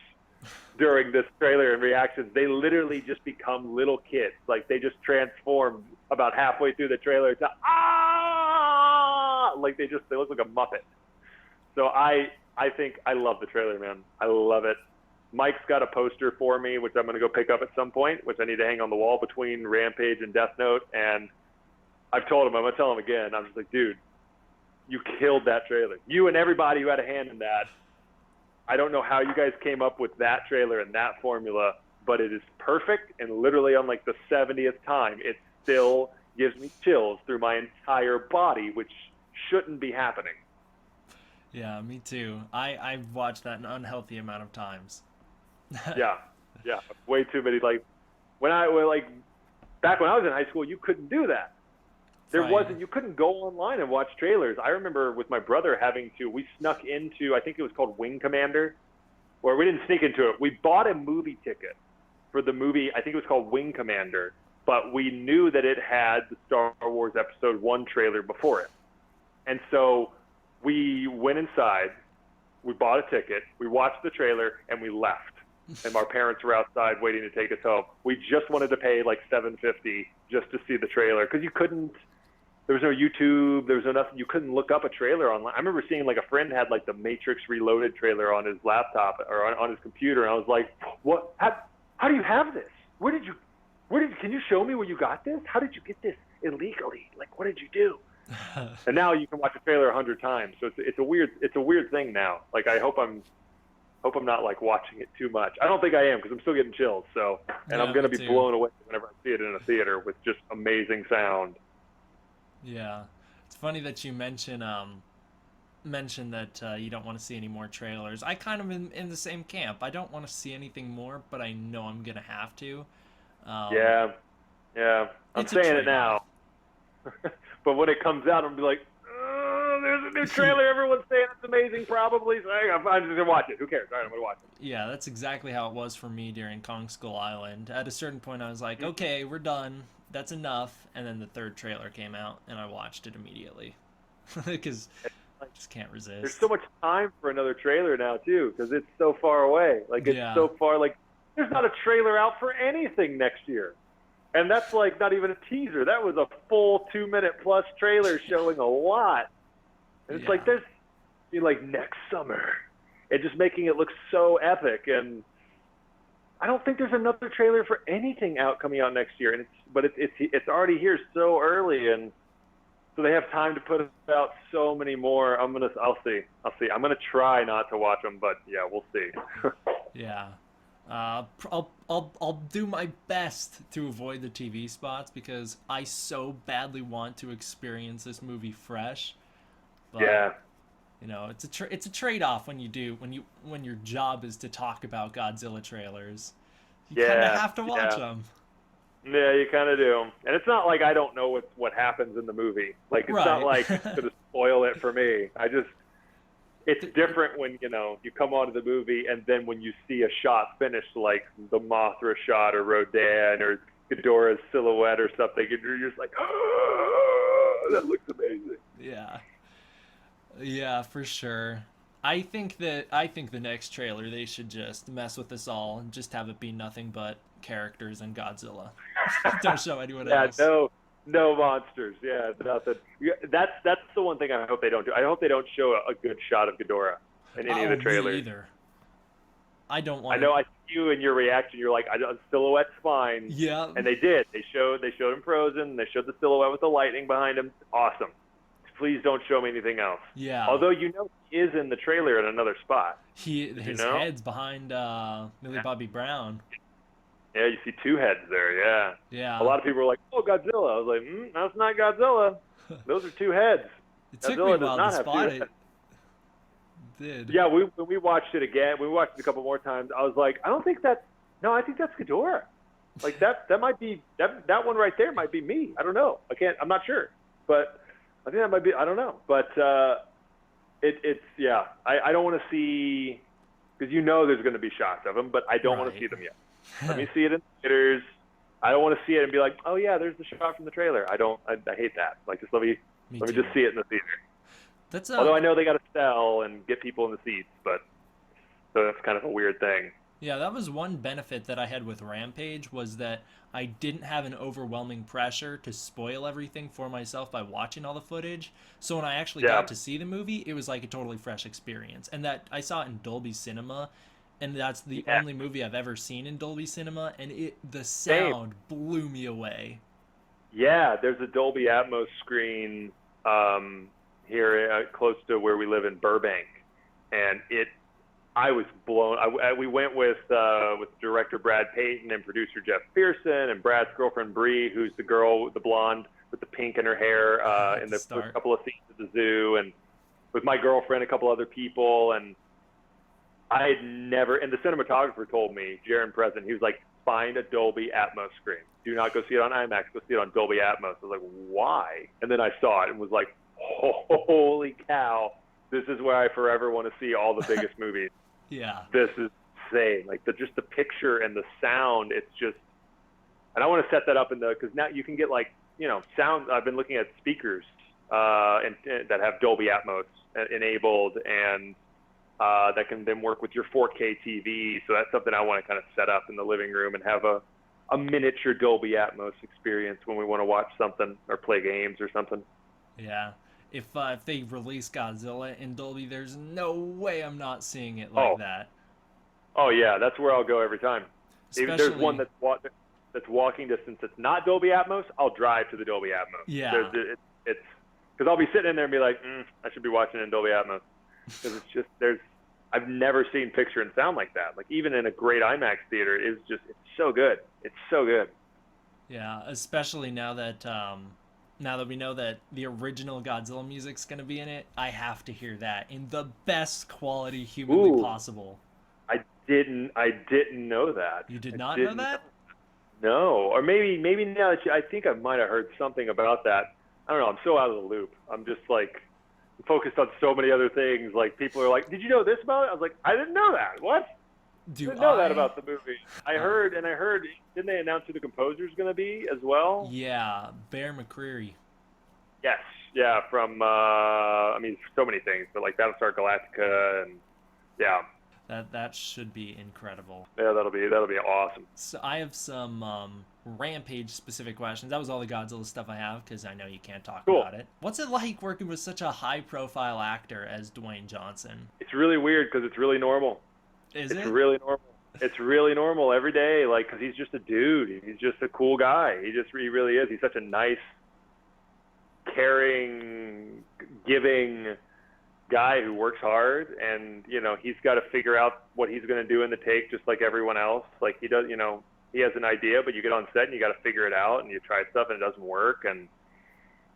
Speaker 2: during this trailer and reactions. They literally just become little kids. Like they just transform about halfway through the trailer to like they look like a Muppet. So I think I love the trailer, man. I love it. Mike's got a poster for me, which I'm going to go pick up at some point, which I need to hang on the wall between Rampage and Death Note. And I've told him, I'm going to tell him again. I'm just like, dude, you killed that trailer. You and everybody who had a hand in that. I don't know how you guys came up with that trailer and that formula, but it is perfect. And literally on like the 70th time, it still gives me chills through my entire body, which shouldn't be happening.
Speaker 1: Yeah, me too. I've watched that an unhealthy amount of times.
Speaker 2: yeah, way too many. Like back when I was in high school, you couldn't do that. You couldn't go online and watch trailers. I remember with my brother we snuck into, I think it was called Wing Commander, or we didn't sneak into it. We bought a movie ticket for the movie, I think it was called Wing Commander, but we knew that it had the Star Wars Episode 1 trailer before it. And so we went inside, we bought a ticket, we watched the trailer, and we left. And our parents were outside waiting to take us home. We just wanted to pay like $7.50 just to see the trailer because there was no YouTube, there was no nothing. You couldn't look up a trailer online. I remember seeing like a friend had like the Matrix Reloaded trailer on his laptop or on his computer, and I was like, "What? How do you have this? Can you show me where you got this? How did you get this illegally? Like, what did you do?" And now you can watch a trailer 100 times. So it's a weird thing now. Like I hope I'm not like watching it too much. I don't think I am because I'm still getting chills. So and I'm gonna be blown away whenever I see it in a theater with just amazing sound.
Speaker 1: Yeah, it's funny that you mention that you don't want to see any more trailers. I kind of in the same camp. I don't want to see anything more, but I know I'm gonna have to.
Speaker 2: Yeah, I'm saying it now. But when it comes out, I'm be like, oh, there's a new trailer. Everyone's saying it's amazing, probably. So I'm just gonna watch it. Who cares? All right, I'm gonna watch it.
Speaker 1: Yeah, that's exactly how it was for me during Kong Skull Island. At a certain point, I was like, okay, we're done. That's enough. And then the third trailer came out, and I watched it immediately because I just can't resist.
Speaker 2: There's so much time for another trailer now too, because it's so far away. Like it's so far. Like there's not a trailer out for anything next year. And that's like not even a teaser. That was a full 2-minute plus trailer showing a lot. And it's like there's like next summer. And just making it look so epic. And I don't think there's another trailer for anything coming out next year. And it's already here so early, and so they have time to put out so many more. I'll see. I'm gonna try not to watch them, but yeah, we'll see.
Speaker 1: Yeah. I'll do my best to avoid the TV spots because I so badly want to experience this movie fresh. But,
Speaker 2: yeah.
Speaker 1: You know, it's a trade-off when your job is to talk about Godzilla trailers. You kind of have to watch them.
Speaker 2: Yeah, you kind of do. And it's not like I don't know what happens in the movie. Like it's not like it's gonna spoil it for me. It's different when, you come onto the movie and then when you see a shot finished like the Mothra shot or Rodan or Ghidorah's silhouette or something, and you're just like, oh, that looks amazing.
Speaker 1: Yeah. Yeah, for sure. I think the next trailer they should just mess with us all and just have it be nothing but characters and Godzilla. Don't show anyone else.
Speaker 2: No. No monsters. Yeah, nothing. That's the one thing I hope they don't do. I hope they don't show a good shot of Ghidorah in any of
Speaker 1: Oh,
Speaker 2: the
Speaker 1: me
Speaker 2: trailers.
Speaker 1: either. I don't
Speaker 2: I
Speaker 1: want
Speaker 2: know
Speaker 1: to.
Speaker 2: I see you and your reaction. You're like, silhouette's fine,
Speaker 1: Yeah.
Speaker 2: and they did. They showed him frozen. They showed the silhouette with the lightning behind him. Awesome. Please don't show me anything else.
Speaker 1: Yeah.
Speaker 2: Although you know he is in the trailer in another spot. Did you
Speaker 1: His
Speaker 2: know?
Speaker 1: head's behind Millie
Speaker 2: Yeah.
Speaker 1: Bobby Brown.
Speaker 2: Yeah, you see two heads there. Yeah. A
Speaker 1: Yeah.
Speaker 2: lot of people were like, "Oh, Godzilla." I was like, "That's not Godzilla. Those are two heads.
Speaker 1: It took me a
Speaker 2: Godzilla does
Speaker 1: while to
Speaker 2: not have two
Speaker 1: spot
Speaker 2: heads."
Speaker 1: it. Did.
Speaker 2: Yeah, when we watched it again, we watched it a couple more times. I was like, I don't think that's. No, I think that's Ghidorah. Like that might be that one right there might be me. I don't know. I'm not sure, but I think that might be. I don't know, but it's yeah. I don't want to see because there's going to be shots of them, but I don't want
Speaker 1: Right.
Speaker 2: to see them yet. Let me see it in theaters. I don't want to see it and be like, oh yeah, there's the shot from the trailer. I hate that. Like just let me
Speaker 1: too.
Speaker 2: just see it in the theater.
Speaker 1: That's
Speaker 2: Although I know they got to sell and get people in the seats, but so that's kind of a weird thing.
Speaker 1: Yeah, that was one benefit that I had with Rampage was that I didn't have an overwhelming pressure to spoil everything for myself by watching all the footage. So when I actually
Speaker 2: Yeah.
Speaker 1: got to see the movie, it was like a totally fresh experience. And that I saw it in Dolby Cinema, and that's the
Speaker 2: Yeah.
Speaker 1: only movie I've ever seen in Dolby Cinema, and the
Speaker 2: Same.
Speaker 1: sound blew me away.
Speaker 2: Yeah, there's a Dolby Atmos screen here close to where we live in Burbank, and I was blown. We went with director Brad Payton and producer Jeff Pearson and Brad's girlfriend Bree, who's the girl, the blonde with the pink in her hair, in the first couple of scenes at the zoo, and with my girlfriend, a couple other people, and I had never. And the cinematographer told me, Jaron Present, he was like, find a Dolby Atmos screen. Do not go see it on IMAX. Go see it on Dolby Atmos. I was like, why? And then I saw it and was like, holy cow! This is where I forever want to see all the biggest movies.
Speaker 1: Yeah.
Speaker 2: This is insane. Like just the picture and the sound. It's just, and I want to set that up because now you can get like sound. I've been looking at speakers and that have Dolby Atmos enabled and that can then work with your 4K TV. So that's something I want to kind of set up in the living room and have a miniature Dolby Atmos experience when we want to watch something or play games or something.
Speaker 1: Yeah. If they release Godzilla in Dolby, there's no way I'm not seeing it like that.
Speaker 2: Oh yeah, that's where I'll go every time. If there's one that's walking distance that's not Dolby Atmos, I'll drive to the Dolby Atmos.
Speaker 1: Yeah.
Speaker 2: It's because I'll be sitting in there and be like, I should be watching it in Dolby Atmos because it's just I've never seen picture and sound like that. Like even in a great IMAX theater, it's so good. It's so good.
Speaker 1: Yeah, especially now that we know that the original Godzilla music's gonna be in it, I have to hear that in the best quality humanly possible.
Speaker 2: I didn't know that.
Speaker 1: You did not know that?
Speaker 2: No, or maybe now that I think I might have heard something about that. I don't know. I'm so out of the loop. I'm just like focused on so many other things. Like people are like, "Did you know this about it?" I was like, "I didn't know that. What? Didn't know that about the movie." I heard. Didn't they announce who the composer's going to be as well?
Speaker 1: Yeah, Bear McCreary.
Speaker 2: Yes. Yeah. From so many things, but like Battlestar Galactica and yeah.
Speaker 1: That should be incredible.
Speaker 2: Yeah, that'll be awesome.
Speaker 1: So I have some Rampage specific questions. That was all the Godzilla stuff I have because I know you can't talk about it. What's it like working with such a high profile actor as Dwayne Johnson?
Speaker 2: It's really weird because it's really normal.
Speaker 1: It's
Speaker 2: really normal. It's really normal every day, like, because he's just a dude. He's just a cool guy. He really is. He's such a nice, caring, giving guy who works hard, and he's got to figure out what he's going to do in the take, just like everyone else. Like he does, he has an idea, but you get on set and you got to figure it out, and you try stuff and it doesn't work. And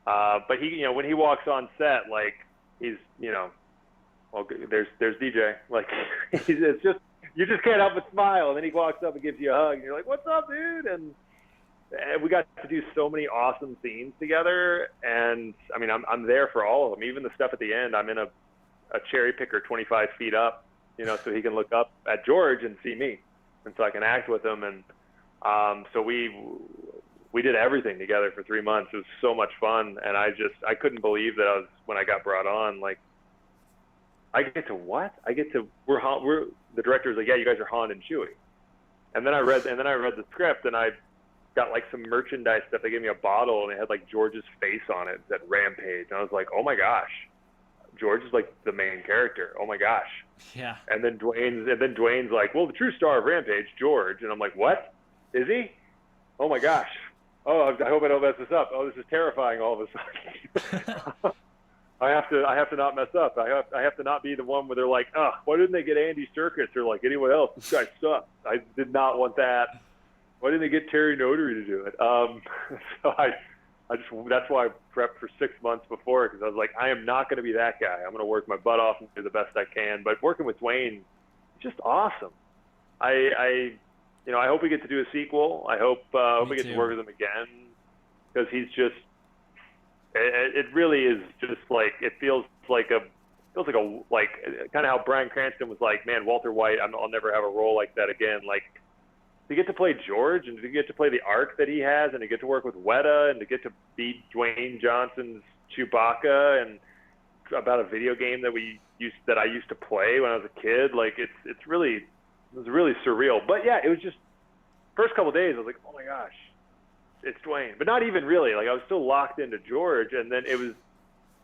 Speaker 2: but he, when he walks on set, like he's, well, there's DJ. Like it's just you just can't help but smile. And then he walks up and gives you a hug, and you're like, "What's up, dude?" And we got to do so many awesome scenes together. And I mean, I'm there for all of them. Even the stuff at the end, I'm in a cherry picker 25 feet up, so he can look up at George and see me, and so I can act with him. And so we did everything together for 3 months. It was so much fun, and I couldn't believe that when I got brought on, like, we're the director was like, yeah, you guys are Han and Chewie. And then I read the script, and I got like some merchandise stuff. They gave me a bottle and it had like George's face on it that Rampage. And I was like, oh my gosh, George is like the main character. Oh my gosh.
Speaker 1: Yeah.
Speaker 2: And then Dwayne's like, well, the true star of Rampage, George. And I'm like, what? Is he? Oh my gosh. Oh, I hope I don't mess this up. Oh, this is terrifying all of a sudden. I have to not mess up. I have to not be the one where they're like, oh, why didn't they get Andy Serkis or like anyone else? This guy sucks. I did not want that. Why didn't they get Terry Notary to do it? So I just, that's why I prepped for 6 months before, because I was like, I am not going to be that guy. I'm going to work my butt off and do the best I can. But working with Dwayne, just awesome. I hope we get to do a sequel. I hope we get to work with him again, because he's just. It really is just like, it feels like kind of how Bryan Cranston was like, man, Walter White, I'll never have a role like that again. Like, to get to play George and to get to play the arc that he has, and to get to work with Weta, and to get to be Dwayne Johnson's Chewbacca, and about a video game that I used to play when I was a kid. Like, it was really surreal. But yeah, it was just, first couple of days I was like, oh my gosh, it's Dwayne. But not even really. Like, I was still locked into George, and then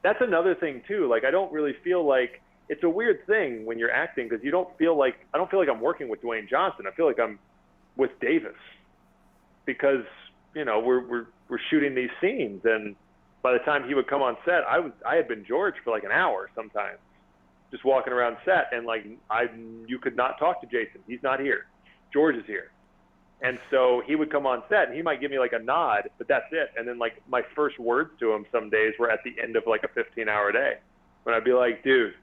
Speaker 2: that's another thing too. Like, I don't really feel like, it's a weird thing when you're acting, because I don't feel like I'm working with Dwayne Johnson. I feel like I'm with Davis, because we're shooting these scenes, and by the time he would come on set, I had been George for like an hour sometimes, just walking around set, and like you could not talk to Jason. He's not here. George is here. And so he would come on set and he might give me like a nod, but that's it. And then like my first words to him some days were at the end of like a 15-hour day, when I'd be like, dude,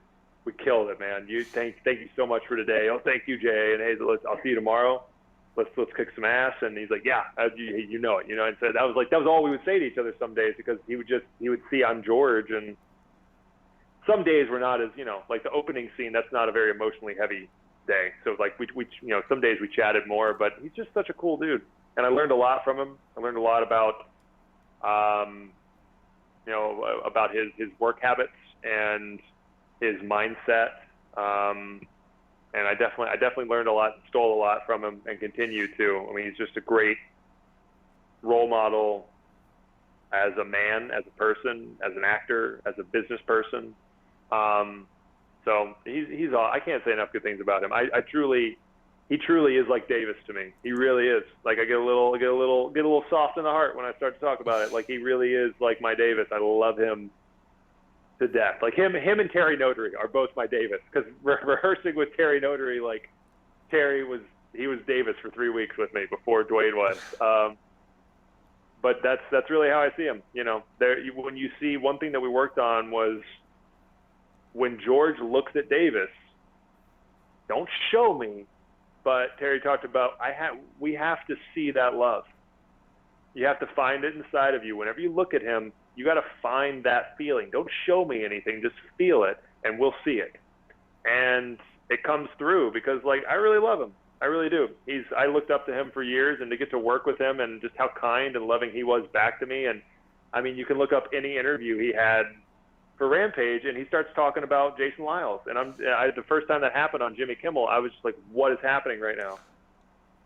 Speaker 2: we killed it, man. Thank you so much for today. Oh, thank you, Jay. And hey, I'll see you tomorrow. Let's kick some ass. And he's like, yeah, you know it, And so that was all we would say to each other some days, because he would see I'm George. And some days were not as, like the opening scene, that's not a very emotionally heavy day. So like we some days we chatted more, but he's just such a cool dude. And I learned a lot from him. I learned a lot about, about his work habits and his mindset. And I definitely learned a lot, stole a lot from him, and continue to. I mean, he's just a great role model as a man, as a person, as an actor, as a business person. So he's all, I can't say enough good things about him. He truly is like Davis to me. He really is. Like, I get a little soft in the heart when I start to talk about it. Like, he really is like my Davis. I love him to death. Like him and Terry Notary are both my Davis, because rehearsing with Terry Notary, like he was Davis for 3 weeks with me before Dwayne was. But that's really how I see him. When you see, one thing that we worked on was, when George looks at Davis, don't show me, but Terry talked about, we have to see that love. You have to find it inside of you. Whenever you look at him, you got to find that feeling. Don't show me anything, just feel it, and we'll see it. And it comes through, because like, I really love him. I really do. I looked up to him for years, and to get to work with him, and just how kind and loving he was back to me. And I mean, you can look up any interview he had for Rampage, and he starts talking about Jason Liles. And the first time that happened on Jimmy Kimmel, I was just like, what is happening right now?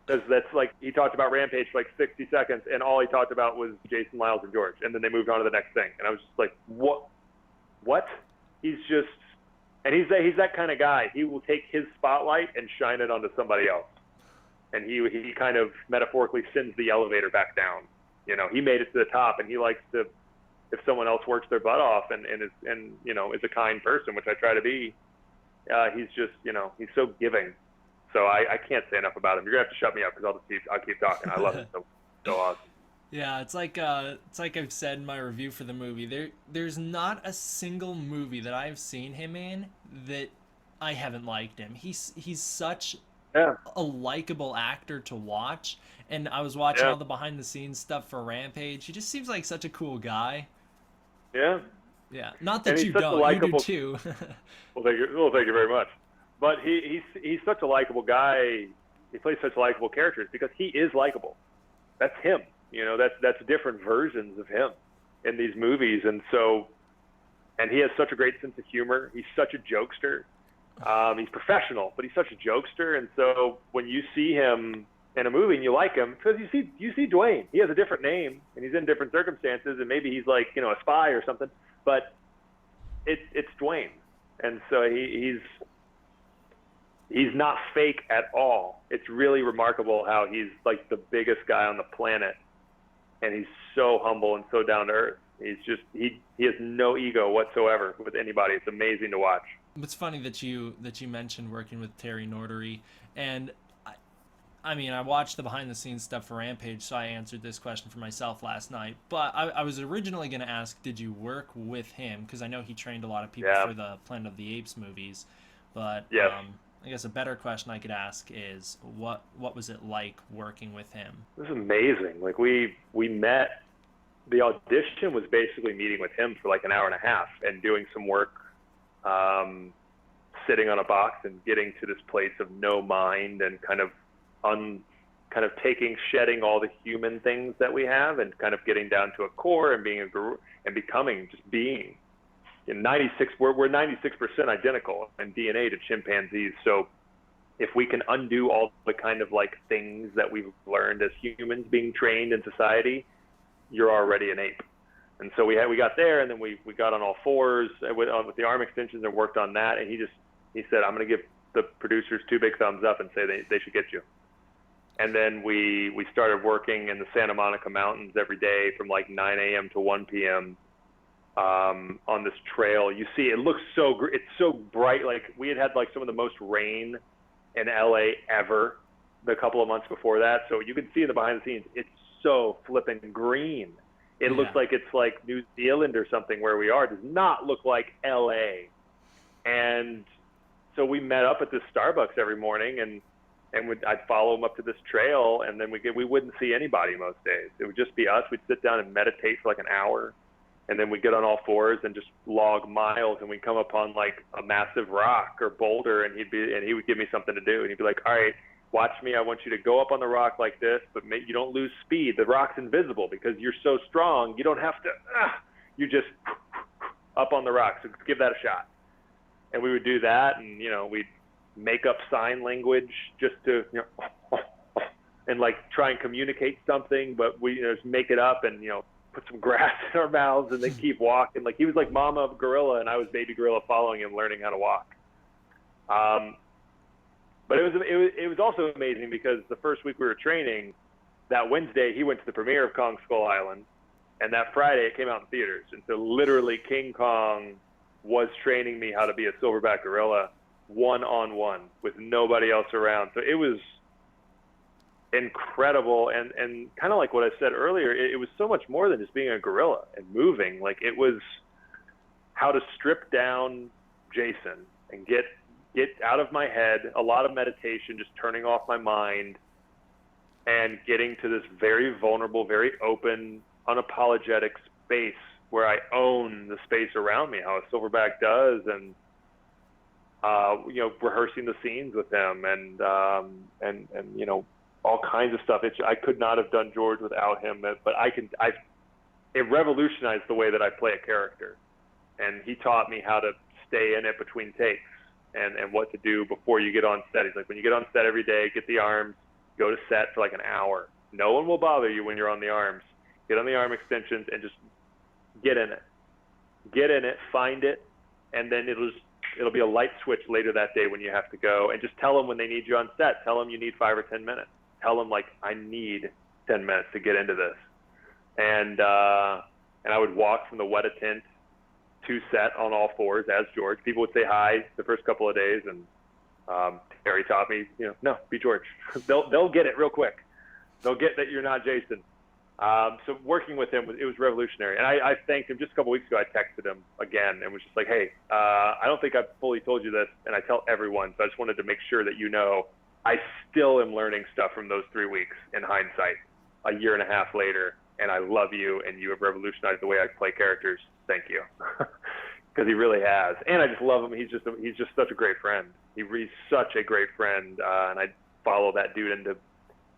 Speaker 2: Because that's like, he talked about Rampage for like 60 seconds, and all he talked about was Jason Liles and George, and then they moved on to the next thing. And I was just like, what? He's that kind of guy. He will take his spotlight and shine it onto somebody else. And he kind of metaphorically sends the elevator back down. He made it to the top, and he likes to, if someone else works their butt off and is a kind person, which I try to be, he's just, he's so giving. So I can't say enough about him. You're gonna have to shut me up, because I'll keep talking. I love him so awesome.
Speaker 1: Yeah, it's like I've said in my review for the movie. There's not a single movie that I've seen him in that I haven't liked him. He's such a likable actor to watch. And I was watching all the behind the scenes stuff for Rampage. He just seems like such a cool guy.
Speaker 2: Yeah.
Speaker 1: Yeah. Not that you don't. You do too.
Speaker 2: Well, thank you very much. But he's such a likable guy. He plays such likable characters because he is likable. That's him. That's different versions of him in these movies. And he has such a great sense of humor. He's such a jokester. He's professional, but he's such a jokester. And so when you see him in a movie and you like him because you see Dwayne. He has a different name and he's in different circumstances and maybe he's like, you know, a spy or something, but it's Dwayne. And so he's not fake at all. It's really remarkable how he's like the biggest guy on the planet and he's so humble and so down to earth. He's just he has no ego whatsoever with anybody. It's amazing to watch.
Speaker 1: It's funny that you mentioned working with Terry Nordery, and I mean, I watched the behind the scenes stuff for Rampage, so I answered this question for myself last night. But I was originally going to ask, did you work with him? Because I know he trained a lot of people for the Planet of the Apes movies. But
Speaker 2: yes.
Speaker 1: I guess a better question I could ask is, what was it like working with him?
Speaker 2: It was amazing. Like we met. The audition was basically meeting with him for like an hour and a half and doing some work, sitting on a box and getting to this place of no mind and kind of shedding all the human things that we have and kind of getting down to a core and being and becoming just being. In 96, we're 96% identical in DNA to chimpanzees. So if we can undo all the kind of like things that we've learned as humans being trained in society, you're already an ape. And so we got there, and then we got on all fours with the arm extensions and worked on that. And he said, I'm going to give the producers 2 big thumbs up and say they should get you. And then we started working in the Santa Monica Mountains every day from like 9 a.m. to 1 p.m. On this trail. You see, it looks it's so bright. Like we had like some of the most rain in LA ever the couple of months before that. So you can see in the behind the scenes, it's so flipping green. It looks like it's like New Zealand or something where we are. It does not look like LA. And so we met up at this Starbucks every morning and I'd follow him up to this trail, and then we wouldn't see anybody most days. It would just be us. We'd sit down and meditate for like an hour, and then we'd get on all fours and just log miles, and we'd come upon like a massive rock or boulder, and he would give me something to do, and he'd be like, all right, watch me. I want you to go up on the rock like this, but you don't lose speed. The rock's invisible because you're so strong. You don't have to. You just up on the rock. So give that a shot. And we would do that, and we'd make up sign language just to and like try and communicate something, but we just make it up and put some grass in our mouths and then keep walking. Like he was like mama gorilla and I was baby gorilla following him, learning how to walk. But it was also amazing because the first week we were training, that Wednesday he went to the premiere of Kong Skull Island, and that Friday it came out in theaters. And so literally King Kong was training me how to be a silverback gorilla one-on-one with nobody else around. So it was incredible, and kind of like what I said earlier, it was so much more than just being a gorilla and moving. Like it was how to strip down Jason and get out of my head, a lot of meditation, just turning off my mind and getting to this very vulnerable, very open, unapologetic space where I own the space around me, how a silverback does, and rehearsing the scenes with him and all kinds of stuff. I could not have done George without him, but it revolutionized the way that I play a character. And he taught me how to stay in it between takes and what to do before you get on set. He's like, when you get on set every day, get the arms, go to set for like an hour. No one will bother you when you're on the arms. Get on the arm extensions and just get in it. Get in it, find it, and then it'll be a light switch later that day when you have to go, and just tell them when they need you on set. Tell them you need 5 or 10 minutes. Tell them like, I need 10 minutes to get into this. And I would walk from the wet tent to set on all fours as George. People would say hi the first couple of days, and Terry taught me, no, be George. They'll get it real quick. They'll get that you're not Jason. So working with him, it was revolutionary. And I thanked him just a couple weeks ago. I texted him again and was just like, hey, I don't think I've fully told you this, and I tell everyone, so I just wanted to make sure that I still am learning stuff from those 3 weeks in hindsight, a year and a half later, and I love you, and you have revolutionized the way I play characters. Thank you. Because he really has. And I just love him. He's just such a great friend. He's such a great friend, and I'd follow that dude into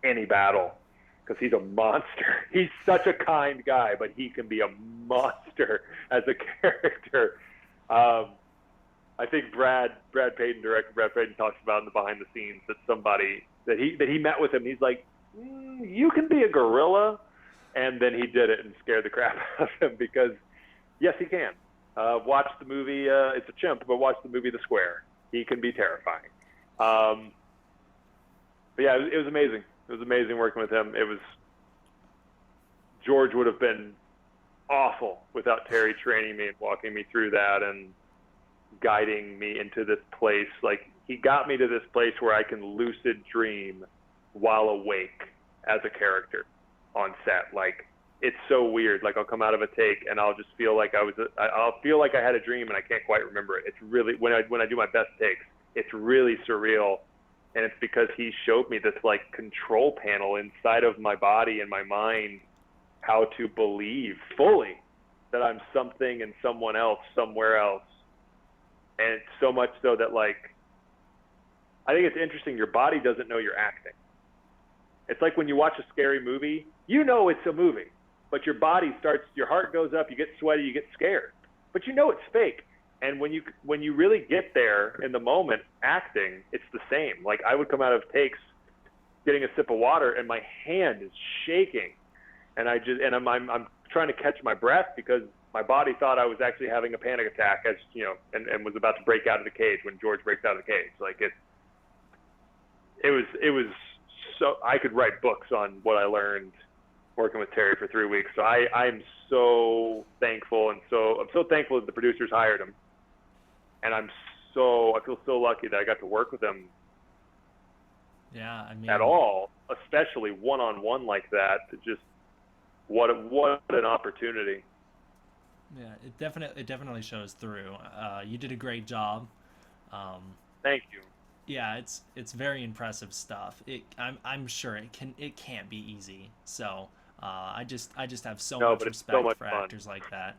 Speaker 2: any battle, because he's a monster. He's such a kind guy, but he can be a monster as a character. I think Brad Payton, director Brad Payton, talks about in the behind the scenes that somebody that he met with him. He's like, you can be a gorilla, and then he did it and scared the crap out of him because yes, he can. Watch the movie. It's a chimp, but watch the movie The Square. He can be terrifying. But yeah, it was amazing. It was amazing working with him. It was George would have been awful without Terry training me and walking me through that and guiding me into this place. Like, he got me to this place where I can lucid dream while awake as a character on set. Like, it's so weird. Like, I'll come out of a take and I'll just feel like I'll feel like I had a dream and I can't quite remember it. It's really, when I do my best takes, it's really surreal. And it's because he showed me this like control panel inside of my body and my mind, how to believe fully that I'm something and someone else somewhere else. And it's so much so that, like, I think it's interesting, your body doesn't know you're acting. It's like when you watch a scary movie, you know it's a movie, but your body starts, your heart goes up, you get sweaty, you get scared, but you know it's fake. And when you really get there in the moment acting, it's the same. Like, I would come out of takes getting a sip of water and my hand is shaking, and I'm trying to catch my breath because my body thought I was actually having a panic attack, as you know, and was about to break out of the cage when George breaks out of the cage. Like, it was so, I could write books on what I learned working with Terry for 3 weeks. So I'm so thankful, and I'm so thankful that the producers hired him. And I feel so lucky that I got to work with him.
Speaker 1: Yeah, I mean,
Speaker 2: at all, especially one-on-one like that. To just what an opportunity.
Speaker 1: Yeah, it definitely shows through. You did a great job.
Speaker 2: Thank you.
Speaker 1: Yeah, it's very impressive stuff. I'm sure it can't be easy. So I just have so much respect for actors like that.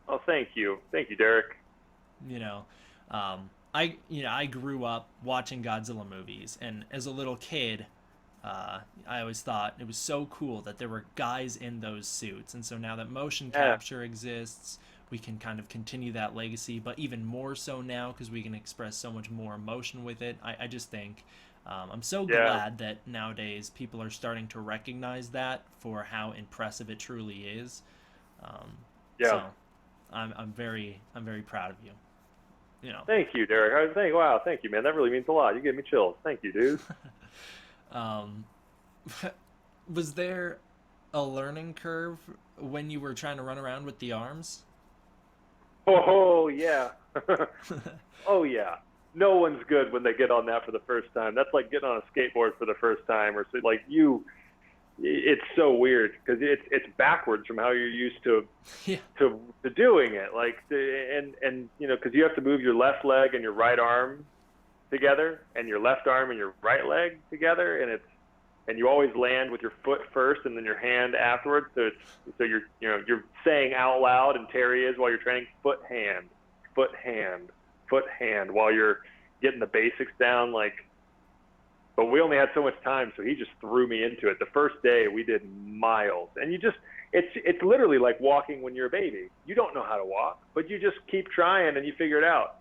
Speaker 2: Oh, thank you, Derek.
Speaker 1: You know, I grew up watching Godzilla movies, and as a little kid, I always thought it was so cool that there were guys in those suits. And so now that motion capture exists, we can kind of continue that legacy, but even more so now because we can express so much more emotion with it. I just think I'm so glad that nowadays people are starting to recognize that for how impressive it truly is. So I'm very proud of you. You know.
Speaker 2: Thank you, Derek. Wow, thank you, man. That really means a lot. You gave me chills. Thank you, dude.
Speaker 1: Was there a learning curve when you were trying to run around with the arms?
Speaker 2: Oh yeah. Oh yeah. No one's good when they get on that for the first time. That's like getting on a skateboard for the first time, or like it's so weird because it's backwards from how you're used to doing it. Like, and you know, because you have to move your left leg and your right arm together, and your left arm and your right leg together, and you always land with your foot first and then your hand afterwards. So you're saying out loud, and Terry is, while you're training, foot hand, foot hand, foot hand, while you're getting the basics down, like. But we only had so much time, so he just threw me into it. The first day we did miles, and it's literally like walking when you're a baby. You don't know how to walk, but you just keep trying and you figure it out.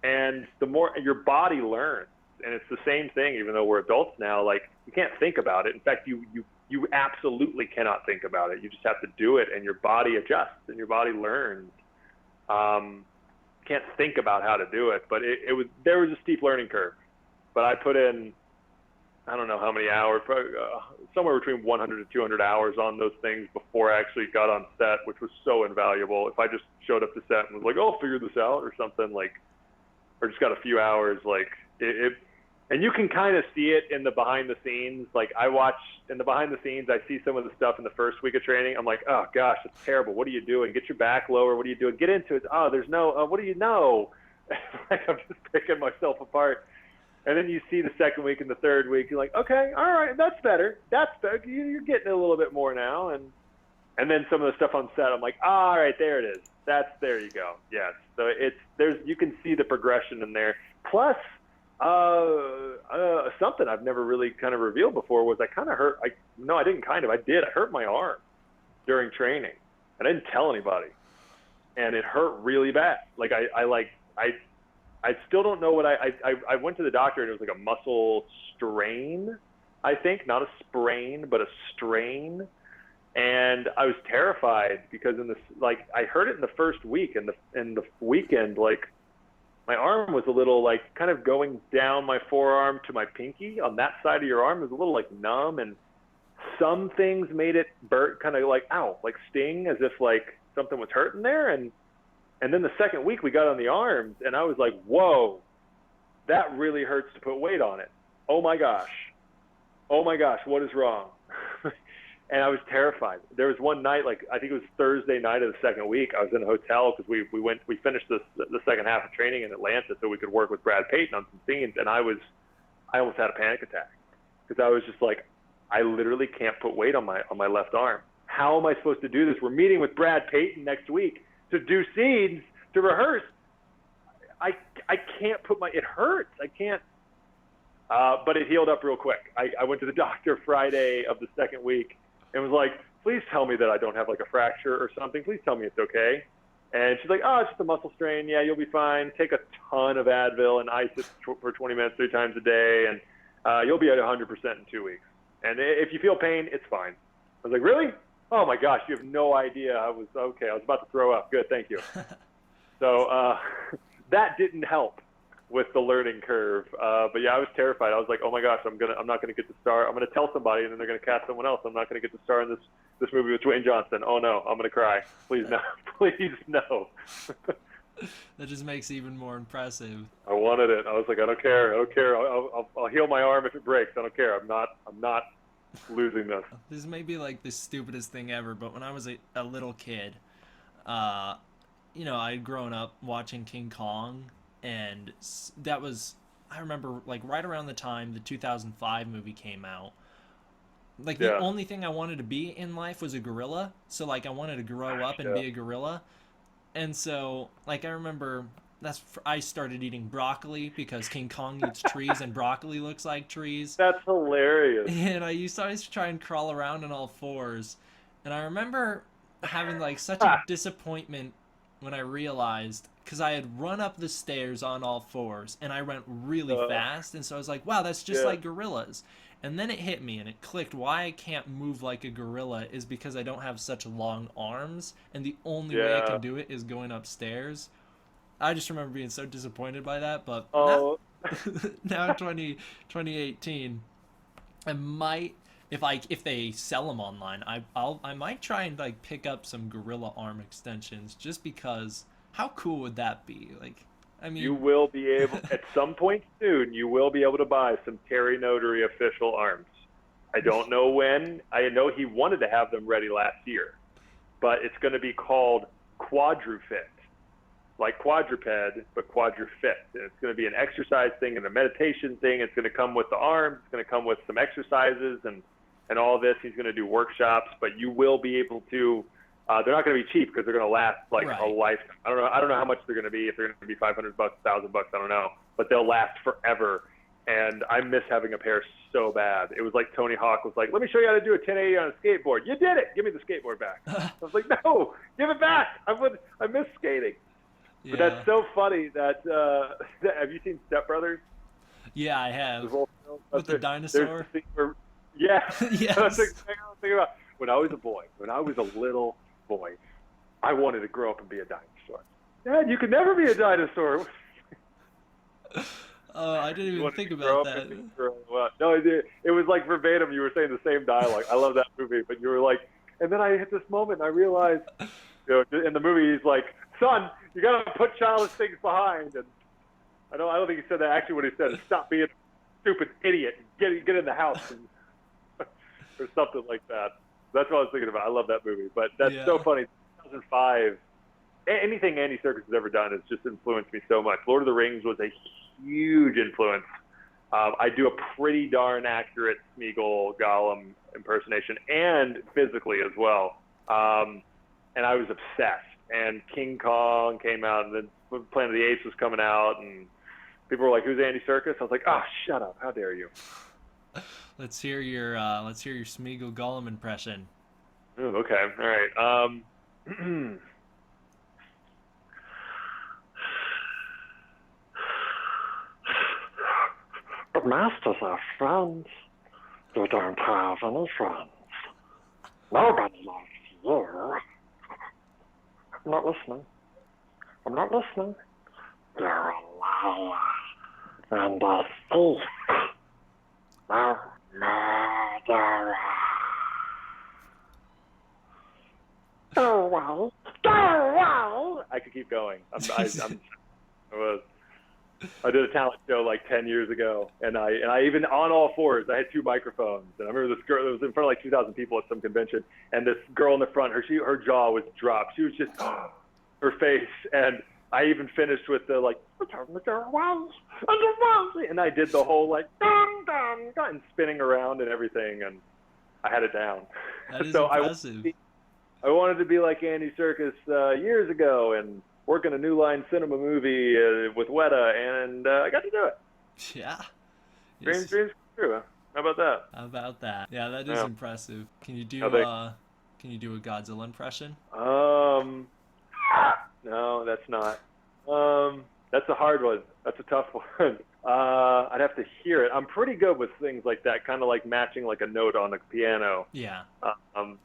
Speaker 2: And the more your body learns, and it's the same thing, even though we're adults now, like, you can't think about it. In fact, you absolutely cannot think about it. You just have to do it, and your body adjusts and your body learns. Can't think about how to do it, but there was a steep learning curve. But I put in, I don't know how many hours, probably, somewhere between 100 to 200 hours on those things before I actually got on set, which was so invaluable. If I just showed up to set and was like, "Oh, I'll figure this out," or something, like, or just got a few hours, like and you can kind of see it in the behind the scenes. Like, I watch in the behind the scenes, I see some of the stuff in the first week of training. I'm like, oh gosh, it's terrible. What are you doing? Get your back lower. What are you doing? Get into it. Oh, there's no, what do you know? Like, I'm just picking myself apart. And then you see the second week and the third week, you're like, okay, all right, that's better. That's better. You're getting a little bit more now. And then some of the stuff on set, I'm like, all right, there it is. There you go. Yes. So you can see the progression in there. Plus, something I've never really kind of revealed before was I kind of hurt. I did. I hurt my arm during training, and I didn't tell anybody, and it hurt really bad. Like I I still don't know what I went to the doctor and it was like a muscle strain, I think, not a sprain, but a strain. And I was terrified because in this, like, I heard it in the first week, and the weekend, like, my arm was a little like kind of going down my forearm to my pinky on that side of your arm. It was a little like numb, and some things made it burn, kind of like ow, like sting, as if like something was hurting there. And then the second week we got on the arms, and I was like, whoa, that really hurts to put weight on it. Oh my gosh, what is wrong? And I was terrified. There was one night, like I think it was Thursday night of the second week, I was in a hotel because we finished the second half of training in Atlanta so we could work with Brad Payton on some scenes, and I almost had a panic attack because I was just like, I literally can't put weight on my left arm. How am I supposed to do this? We're meeting with Brad Payton next week to do scenes, to rehearse. I can't put it hurts. I can't. But it healed up real quick. I went to the doctor Friday of the second week and was like, please tell me that I don't have like a fracture or something. Please tell me it's okay. And she's like, oh, it's just a muscle strain. Yeah, you'll be fine. Take a ton of Advil and ice it for 20 minutes 3 times a day, and you'll be at 100% in 2 weeks. And if you feel pain, it's fine. I was like, really? Oh my gosh, you have no idea. I was okay. I was about to throw up. Good, thank you. So that didn't help with the learning curve. But yeah, I was terrified. I was like, oh my gosh, I'm not gonna get to star. I'm gonna tell somebody, and then they're gonna cast someone else. I'm not gonna get to star in this movie with Dwayne Johnson. Oh no, I'm gonna cry. Please no, please no.
Speaker 1: That just makes it even more impressive.
Speaker 2: I wanted it. I was like, I don't care. I'll heal my arm if it breaks. I don't care. I'm not losing this.
Speaker 1: This may be like the stupidest thing ever, but when I was a little kid, I'd grown up watching King Kong, and that was, I remember, like, right around the time the 2005 movie came out. Like, the only thing I wanted to be in life was a gorilla. So, like, I wanted to grow up and be a gorilla. And so, like, I remember I started eating broccoli because King Kong eats trees and broccoli looks like trees.
Speaker 2: That's hilarious.
Speaker 1: And I used to always try and crawl around on all fours. And I remember having, like, such a disappointment when I realized, because I had run up the stairs on all fours and I went really fast, and so I was like, wow, that's just like gorillas. And then it hit me and it clicked, why I can't move like a gorilla is because I don't have such long arms, and the only way I can do it is going upstairs. I just remember being so disappointed by that, but now 2018, I might, if they sell them online, I might try and like pick up some gorilla arm extensions, just because how cool would that be? Like, I mean,
Speaker 2: you will be able at some point soon. You will be able to buy some Terry Notary official arms. I don't know when. I know he wanted to have them ready last year, but it's going to be called Quadrufit, like quadruped, but Quadrufit. And it's going to be an exercise thing and a meditation thing. It's going to come with the arms. It's going to come with some exercises and all this. He's going to do workshops, but you will be able to. They're not going to be cheap because they're going to last like a lifetime. I don't know how much they're going to be. If they're going to be $500, $1,000, I don't know. But they'll last forever. And I miss having a pair so bad. It was like Tony Hawk was like, "Let me show you how to do a 1080 on a skateboard." You did it. Give me the skateboard back. I was like, "No, give it back. I miss skating." Yeah. But that's so funny. That have you seen Step Brothers?
Speaker 1: Yeah, I have. With the dinosaur.
Speaker 2: Yeah.
Speaker 1: Yes.
Speaker 2: That's exactly what I'm thinking about. When I was a boy, when I was a little boy, I wanted to grow up and be a dinosaur. Dad, you could never be a dinosaur.
Speaker 1: I didn't even think about that.
Speaker 2: No, it was like verbatim. You were saying the same dialogue. I love that movie, but you were like, and then I hit this moment and I realized, in the movie, he's like, "Son, you got to put childish things behind." And I don't think he said that. Actually, what he said is, "Stop being a stupid idiot. Get in the house," or something like that. That's what I was thinking about. I love that movie, but that's so funny. 2005. Anything Andy Serkis has ever done has just influenced me so much. Lord of the Rings was a huge influence. I do a pretty darn accurate Smeagol Gollum impersonation, and physically as well. And I was obsessed. And King Kong came out, and then Planet of the Apes was coming out, and people were like, "Who's Andy Serkis?" I was like, "Oh, shut up! How dare you!"
Speaker 1: Let's hear your Smeagol Gollum impression.
Speaker 2: Ooh, okay, all right. The masters are friends. You don't have any friends. Nobody likes you. I'm not listening. I'm not listening. You're a liar and a thief. A murderer. Go away. Go away. I could keep going. I did a talent show like 10 years ago, and I even on all fours, I had two microphones, and I remember this girl. It was in front of like 2,000 people at some convention, and this girl in the front, her jaw was dropped. She was just her face, and I even finished with the like, and I did the whole like dun, dun, dun, and spinning around and everything, and I had it down.
Speaker 1: That is
Speaker 2: So
Speaker 1: impressive.
Speaker 2: I wanted to be like Andy Serkis years ago and work in a New Line Cinema movie with Weta, and I got to do it.
Speaker 1: Yeah.
Speaker 2: Dreams come true. How about that?
Speaker 1: How about that? Yeah, that is
Speaker 2: Yeah.
Speaker 1: impressive. Can you do
Speaker 2: Thanks.
Speaker 1: can you do a Godzilla impression?
Speaker 2: No, that's not. That's a hard one. That's a tough one. I'd have to hear it. I'm pretty good with things like that, kind of like matching like a note on a piano.
Speaker 1: Yeah.
Speaker 2: I'd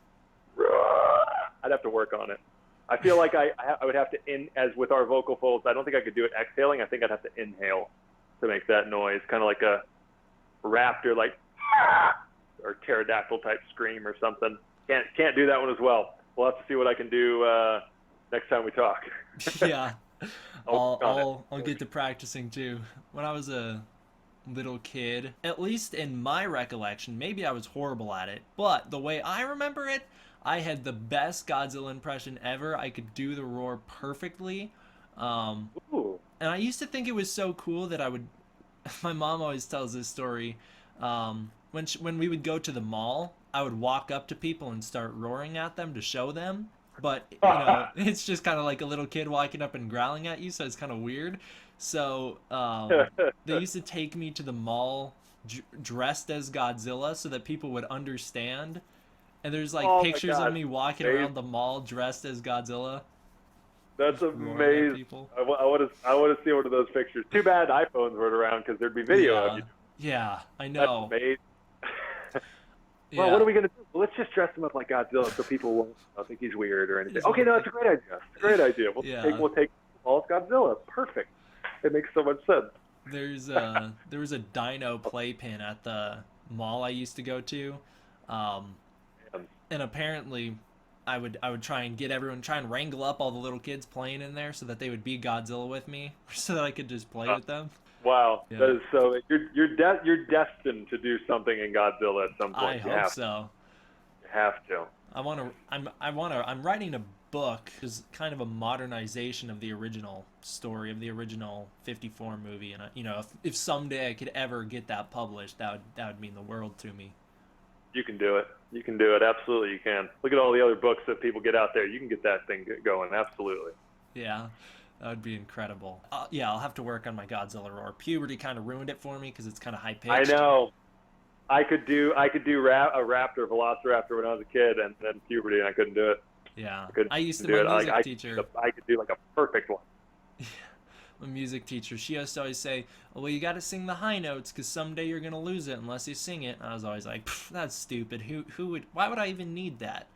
Speaker 2: have to work on it. I feel like I would have to as with our vocal folds. I don't think I could do it exhaling. I think I'd have to inhale to make that noise, kind of like a raptor, like or pterodactyl type scream or something. Can't do that one as well. We'll have to see what I can do next time we talk.
Speaker 1: Yeah.
Speaker 2: I'll
Speaker 1: I'll get to practicing too. When I was a little kid, at least in my recollection, maybe I was horrible at it, but the way I remember it, I had the best Godzilla impression ever. I could do the roar perfectly.
Speaker 2: Ooh.
Speaker 1: And I used to think it was so cool that I would. My mom always tells this story. When we would go to the mall, I would walk up to people and start roaring at them to show them. But you know, it's just kind of like a little kid walking up and growling at you, so it's kind of weird. So they used to take me to the mall dressed as Godzilla so that people would understand. And there's like
Speaker 2: Oh my
Speaker 1: pictures
Speaker 2: God.
Speaker 1: of me walking around the mall dressed as Godzilla.
Speaker 2: That's
Speaker 1: roaring at
Speaker 2: amazing.
Speaker 1: people.
Speaker 2: I want to see one of those pictures. Too bad iPhones weren't around because there'd be video of you.
Speaker 1: Yeah, I
Speaker 2: That's
Speaker 1: know.
Speaker 2: amazing.
Speaker 1: Yeah.
Speaker 2: Well, what are we gonna do? Well, let's just dress him up like Godzilla so people won't think he's weird or anything. Okay, no, that's a great idea. It's a great idea. We'll take all of Godzilla. Perfect. It makes so much sense.
Speaker 1: There was a dino playpen at the mall I used to go to, and apparently I would try and get everyone, try and wrangle up all the little kids playing in there so that they would be Godzilla with me, so that I could just play with them.
Speaker 2: Wow,
Speaker 1: Yeah.
Speaker 2: that is so. You're destined to do something in Godzilla at some
Speaker 1: I
Speaker 2: point.
Speaker 1: hope so.
Speaker 2: You have to.
Speaker 1: I'm writing a book, which is kind of a modernization of the original story of the original 54 movie, and you know, if someday I could ever get that published, that would mean the world to me.
Speaker 2: You can do it. You can do it. Absolutely, you can. Look at all the other books that people get out there. You can get that thing going. Absolutely.
Speaker 1: Yeah, that would be incredible. Yeah, I'll have to work on my Godzilla roar. Puberty kind of ruined it for me because it's kind of high pitched.
Speaker 2: I know. I could do a raptor, velociraptor when I was a kid, and then puberty, and I couldn't do it.
Speaker 1: Yeah,
Speaker 2: I
Speaker 1: used to.
Speaker 2: do
Speaker 1: My
Speaker 2: it.
Speaker 1: music teacher.
Speaker 2: I could do like a perfect one.
Speaker 1: My music teacher, she used to always say, well, you got to sing the high notes because someday you're going to lose it unless you sing it. And I was always like, that's stupid. Why would I even need that?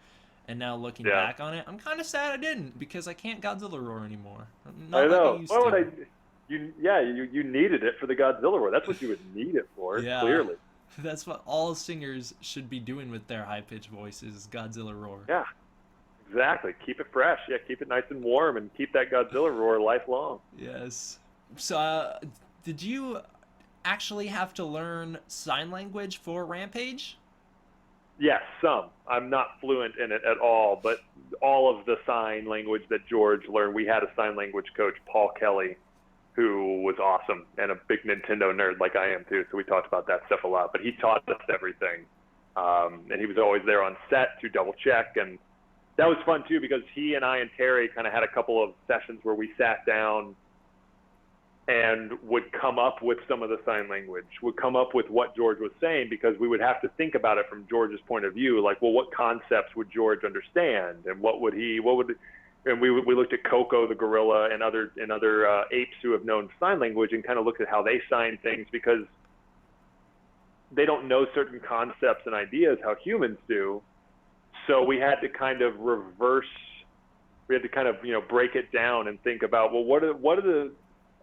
Speaker 1: And now looking back on it, I'm kind of sad I didn't, because I can't Godzilla roar anymore. Not
Speaker 2: I know.
Speaker 1: Like I used to.
Speaker 2: You needed it for the Godzilla roar. That's what you would need it for,
Speaker 1: Yeah.
Speaker 2: clearly.
Speaker 1: That's what all singers should be doing with their high-pitched voices, Godzilla roar.
Speaker 2: Yeah, exactly. Keep it fresh. Yeah, keep it nice and warm, and keep that Godzilla roar lifelong.
Speaker 1: Yes. So, did you actually have to learn sign language for Rampage?
Speaker 2: Yes, some. I'm not fluent in it at all, but all of the sign language that George learned, we had a sign language coach, Paul Kelly, who was awesome and a big Nintendo nerd like I am too. So we talked about that stuff a lot, but he taught us everything. And he was always there on set to double check. And that was fun too, because he and I and Terry kind of had a couple of sessions where we sat down and would come up with some of the sign language, would come up with what George was saying, because we would have to think about it from George's point of view. Like, well, what concepts would George understand? And and we looked at Coco the gorilla and other apes who have known sign language, and kind of looked at how they sign things, because they don't know certain concepts and ideas how humans do. So we had to kind of break it down and think about, well, what are the,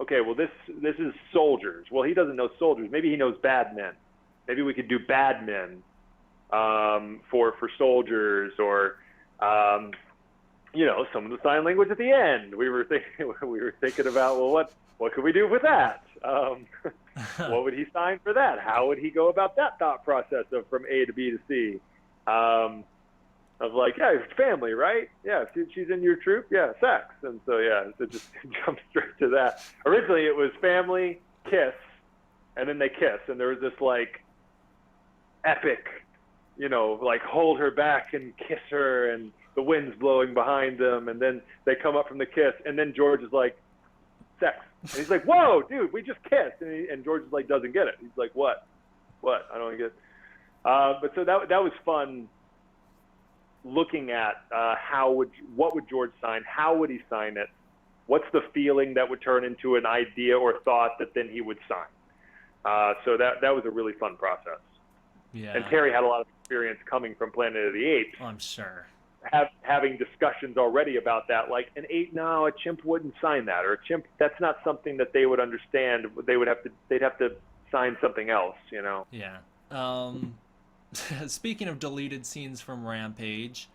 Speaker 2: okay, well, this is soldiers. Well, he doesn't know soldiers. Maybe he knows bad men. Maybe we could do bad men for soldiers, or some of the sign language at the end. We were thinking about, well, what could we do with that? What would he sign for that? How would he go about that thought process of from A to B to C? Of like, yeah, it's family, right? Yeah, she's in your troop, yeah, sex. And so, yeah, so just jump straight to that. Originally, it was family, kiss, and then they kiss. And there was this, like, epic, like, hold her back and kiss her, and the wind's blowing behind them. And then they come up from the kiss, and then George is like, sex. And he's like, whoa, dude, we just kissed. And George is like, doesn't get it. He's like, what? I don't get it. But so that was fun, looking at what would George sign? How would he sign it? What's the feeling that would turn into an idea or thought that then he would sign? So that was a really fun process.
Speaker 1: Yeah.
Speaker 2: And Terry had a lot of experience coming from Planet of the Apes.
Speaker 1: I'm sure.
Speaker 2: Having discussions already about that, like an ape, no, a chimp wouldn't sign that, or a chimp, that's not something that they would understand. They'd have to sign something else,
Speaker 1: Yeah. Speaking of deleted scenes from Rampage,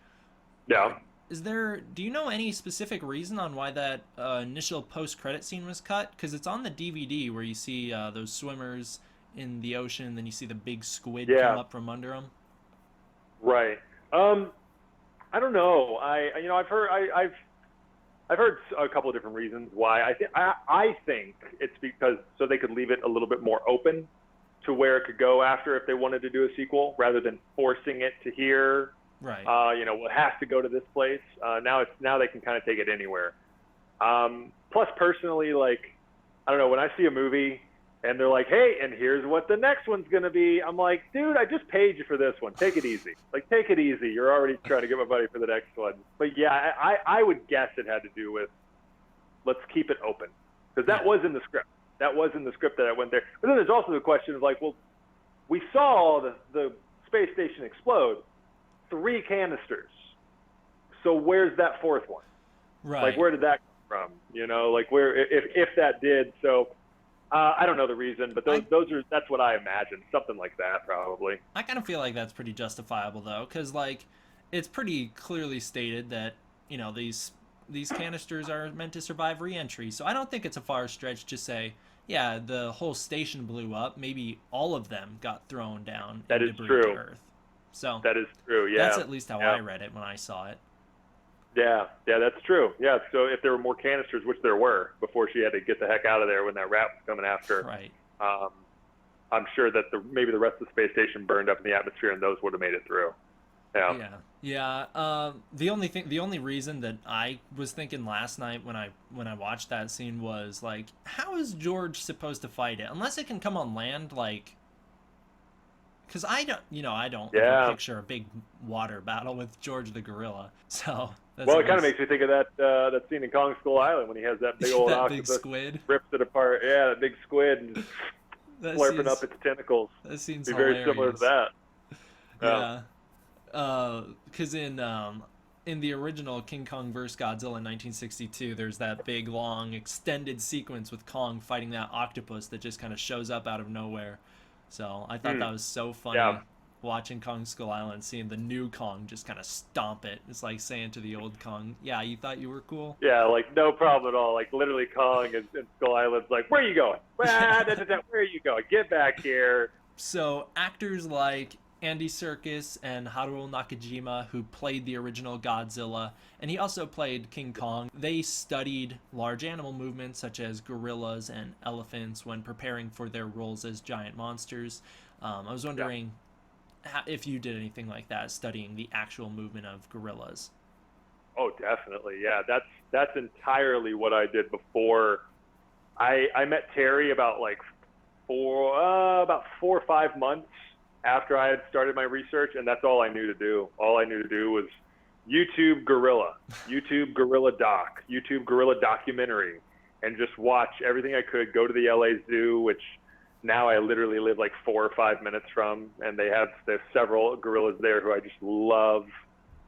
Speaker 2: Yeah.
Speaker 1: do you know any specific reason on why that initial post-credit scene was cut? Because it's on the DVD where you see those swimmers in the ocean, and then you see the big squid come up from under them.
Speaker 2: Right. I don't know. I've heard a couple of different reasons why. I think it's because so they could leave it a little bit more open to where it could go after if they wanted to do a sequel, rather than forcing it to here.
Speaker 1: Right.
Speaker 2: It has to go to this place. Now they can kind of take it anywhere. Plus, personally, like, I don't know, when I see a movie and they're like, hey, and here's what the next one's going to be, I'm like, dude, I just paid you for this one. Take it easy. Like, take it easy. You're already trying to get my money for the next one. But yeah, I would guess it had to do with, let's keep it open. Because that was in the script. That was in the script that I went there. But then there's also the question of like, well, we saw the space station explode, 3 canisters. So where's that 4th one?
Speaker 1: Right.
Speaker 2: Like, where did that come from? Like, where, if that did. So I don't know the reason, but that's what I imagine. Something like that, probably.
Speaker 1: I kind of feel like that's pretty justifiable, though, because, like, it's pretty clearly stated that, these canisters are meant to survive re-entry. So I don't think it's a far stretch to say, yeah, the whole station blew up. Maybe all of them got thrown down
Speaker 2: and
Speaker 1: debris
Speaker 2: true.
Speaker 1: to Earth. So
Speaker 2: that is true, yeah.
Speaker 1: That's at least how I read it when I saw it.
Speaker 2: Yeah, that's true. Yeah, so if there were more canisters, which there were, before she had to get the heck out of there when that rat was coming after,
Speaker 1: right.
Speaker 2: I'm sure that maybe the rest of the space station burned up in the atmosphere and those would have made it through.
Speaker 1: Yeah. The only reason that I was thinking last night when I watched that scene was like, how is George supposed to fight it? Unless it can come on land, like, because I don't picture a big water battle with George the gorilla. So
Speaker 2: it kind of makes me think of that scene in Kong Skull Island when he has that big old
Speaker 1: that
Speaker 2: octopus,
Speaker 1: big squid,
Speaker 2: rips it apart. Yeah, that big squid and slurping up its tentacles.
Speaker 1: That seems
Speaker 2: very similar to that.
Speaker 1: Yeah. Because in the original King Kong vs. Godzilla in 1962, there's that big, long, extended sequence with Kong fighting that octopus that just kind of shows up out of nowhere. So I thought that was so funny, watching Kong Skull Island, seeing the new Kong just kind of stomp it. It's like saying to the old Kong, yeah, you thought you were cool?
Speaker 2: Yeah, like, no problem at all. Like, literally Kong and Skull Island's like, where are you going? Where are you going? Get back here.
Speaker 1: So actors like Andy Serkis and Haruo Nakajima, who played the original Godzilla, and he also played King Kong. They studied large animal movements such as gorillas and elephants when preparing for their roles as giant monsters. I was wondering if you did anything like that, studying the actual movement of gorillas.
Speaker 2: Oh, definitely. Yeah, that's entirely what I did before. I met Terry about 4 or 5 months after I had started my research, and that's all I knew to do. All I knew to do was YouTube gorilla, YouTube gorilla doc, YouTube gorilla documentary, and just watch everything I could. Go to the LA Zoo, which now I literally live like 4 or 5 minutes from, and there's several gorillas there who I just love.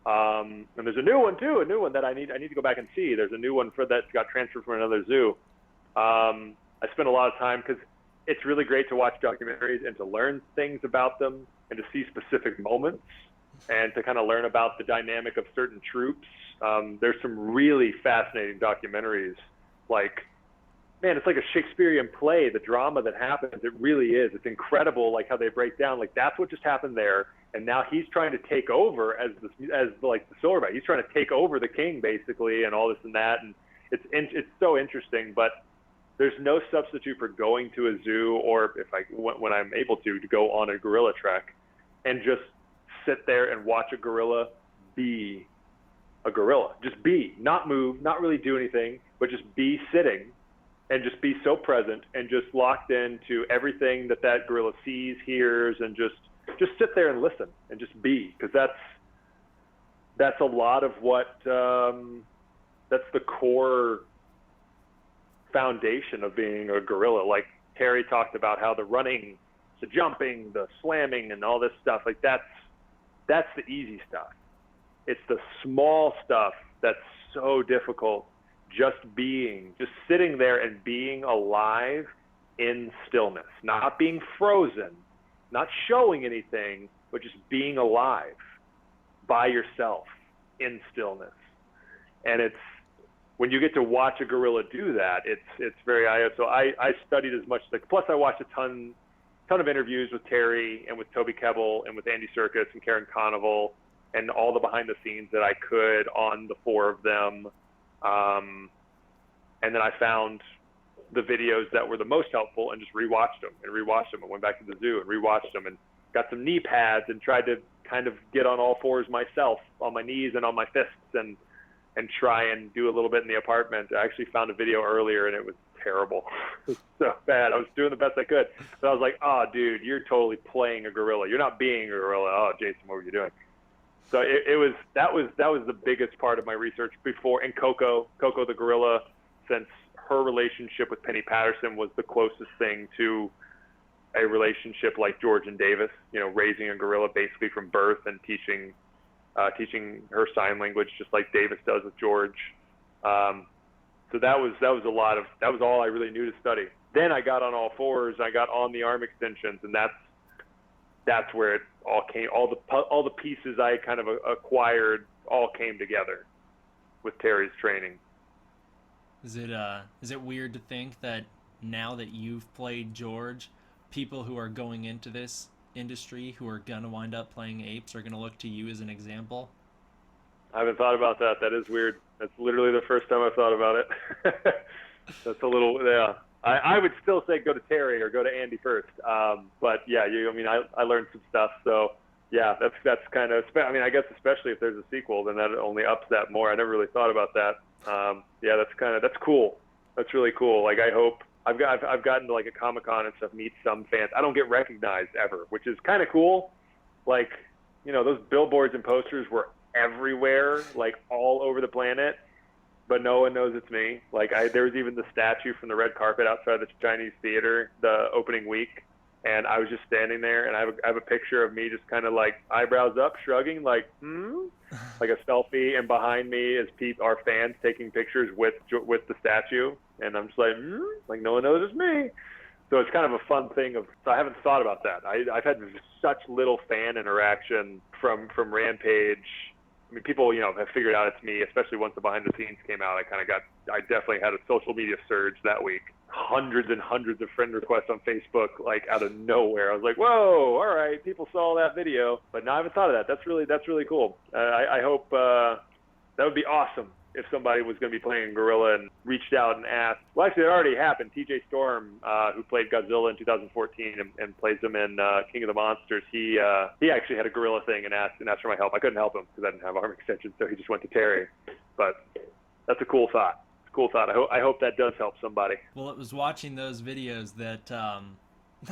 Speaker 2: And there's a new one too, a new one that I need to go back and see. There's a new one that got transferred from another zoo. I spend a lot of time because it's really great to watch documentaries and to learn things about them and to see specific moments and to kind of learn about the dynamic of certain troops. There's some really fascinating documentaries. Like, man, it's like a Shakespearean play, the drama that happens. It really is. It's incredible, like how they break down. Like, that's what just happened there, and now he's trying to take over as the silverback. He's trying to take over the king, basically, and all this and that. And it's so interesting. But there's no substitute for going to a zoo, or when I'm able to go on a gorilla trek and just sit there and watch a gorilla be a gorilla. Just be, not move, not really do anything, but just be sitting and just be so present and just locked into everything that gorilla sees, hears, and just sit there and listen and just be, because that's a lot of what that's the core foundation of being a gorilla. Like Terry talked about how the running, the jumping, the slamming, and all this stuff, like that's the easy stuff. It's the small stuff that's so difficult. Just sitting there and being alive in stillness, not being frozen, not showing anything, but just being alive by yourself in stillness. And it's, when you get to watch a gorilla do that, it's very so I studied as much, plus I watched a ton of interviews with Terry and with Toby Kebbell and with Andy Serkis and Karen Conoval and all the behind the scenes that I could on the 4 of them. And then I found the videos that were the most helpful and just rewatched them and went back to the zoo and rewatched them and got some knee pads and tried to kind of get on all fours myself, on my knees and on my fists, and try and do a little bit in the apartment. I actually found a video earlier and it was terrible. It was so bad. I was doing the best I could, but I was like, oh dude, you're totally playing a gorilla. You're not being a gorilla. Oh, Jason, what were you doing? So that was the biggest part of my research before. And Coco the gorilla, since her relationship with Penny Patterson was the closest thing to a relationship like George and Davis, raising a gorilla basically from birth and teaching her sign language just like Davis does with George. So that was all I really knew to study. Then I got on all fours. I got on the arm extensions, and that's where it all came. All the pieces I kind of acquired all came together with Terry's training.
Speaker 1: Is it weird to think that now that you've played George, people who are going into this industry who are gonna wind up playing apes are gonna look to you as an example?
Speaker 2: I haven't thought about that. That is weird. That's literally the first time I've thought about it. That's a little, yeah. I would still say go to Terry or go to Andy first. But yeah, I learned some stuff. So yeah, that's kind of, I guess especially if there's a sequel, then that only ups that more. I never really thought about that. Yeah, that's cool. That's really cool. Like, I hope I've gotten to like a Comic-Con and stuff, meet some fans. I don't get recognized ever, which is kind of cool. Like, those billboards and posters were everywhere, like all over the planet, but no one knows it's me. Like, there was even the statue from the red carpet outside the Chinese theater the opening week, and I was just standing there, and I have a picture of me just kind of like eyebrows up, shrugging, like like a selfie, and behind me is our fans taking pictures with the statue, and I'm just like no one knows it's me. So it's kind of a fun thing. So I haven't thought about that. I've had such little fan interaction from Rampage. I mean, people, have figured out it's me, especially once the behind the scenes came out. I definitely had a social media surge that week. Hundreds and hundreds of friend requests on Facebook, like out of nowhere. I was like, whoa, all right, people saw that video. But no, I haven't thought of that. That's really cool. I hope that would be awesome if somebody was going to be playing Gorilla and reached out and asked. Well, actually, it already happened. TJ Storm, who played Godzilla in 2014 and plays him in King of the Monsters, he actually had a Gorilla thing and asked for my help. I couldn't help him because I didn't have arm extensions, so he just went to Terry. But that's a cool thought. I hope that does help somebody.
Speaker 1: Well, it was watching those videos that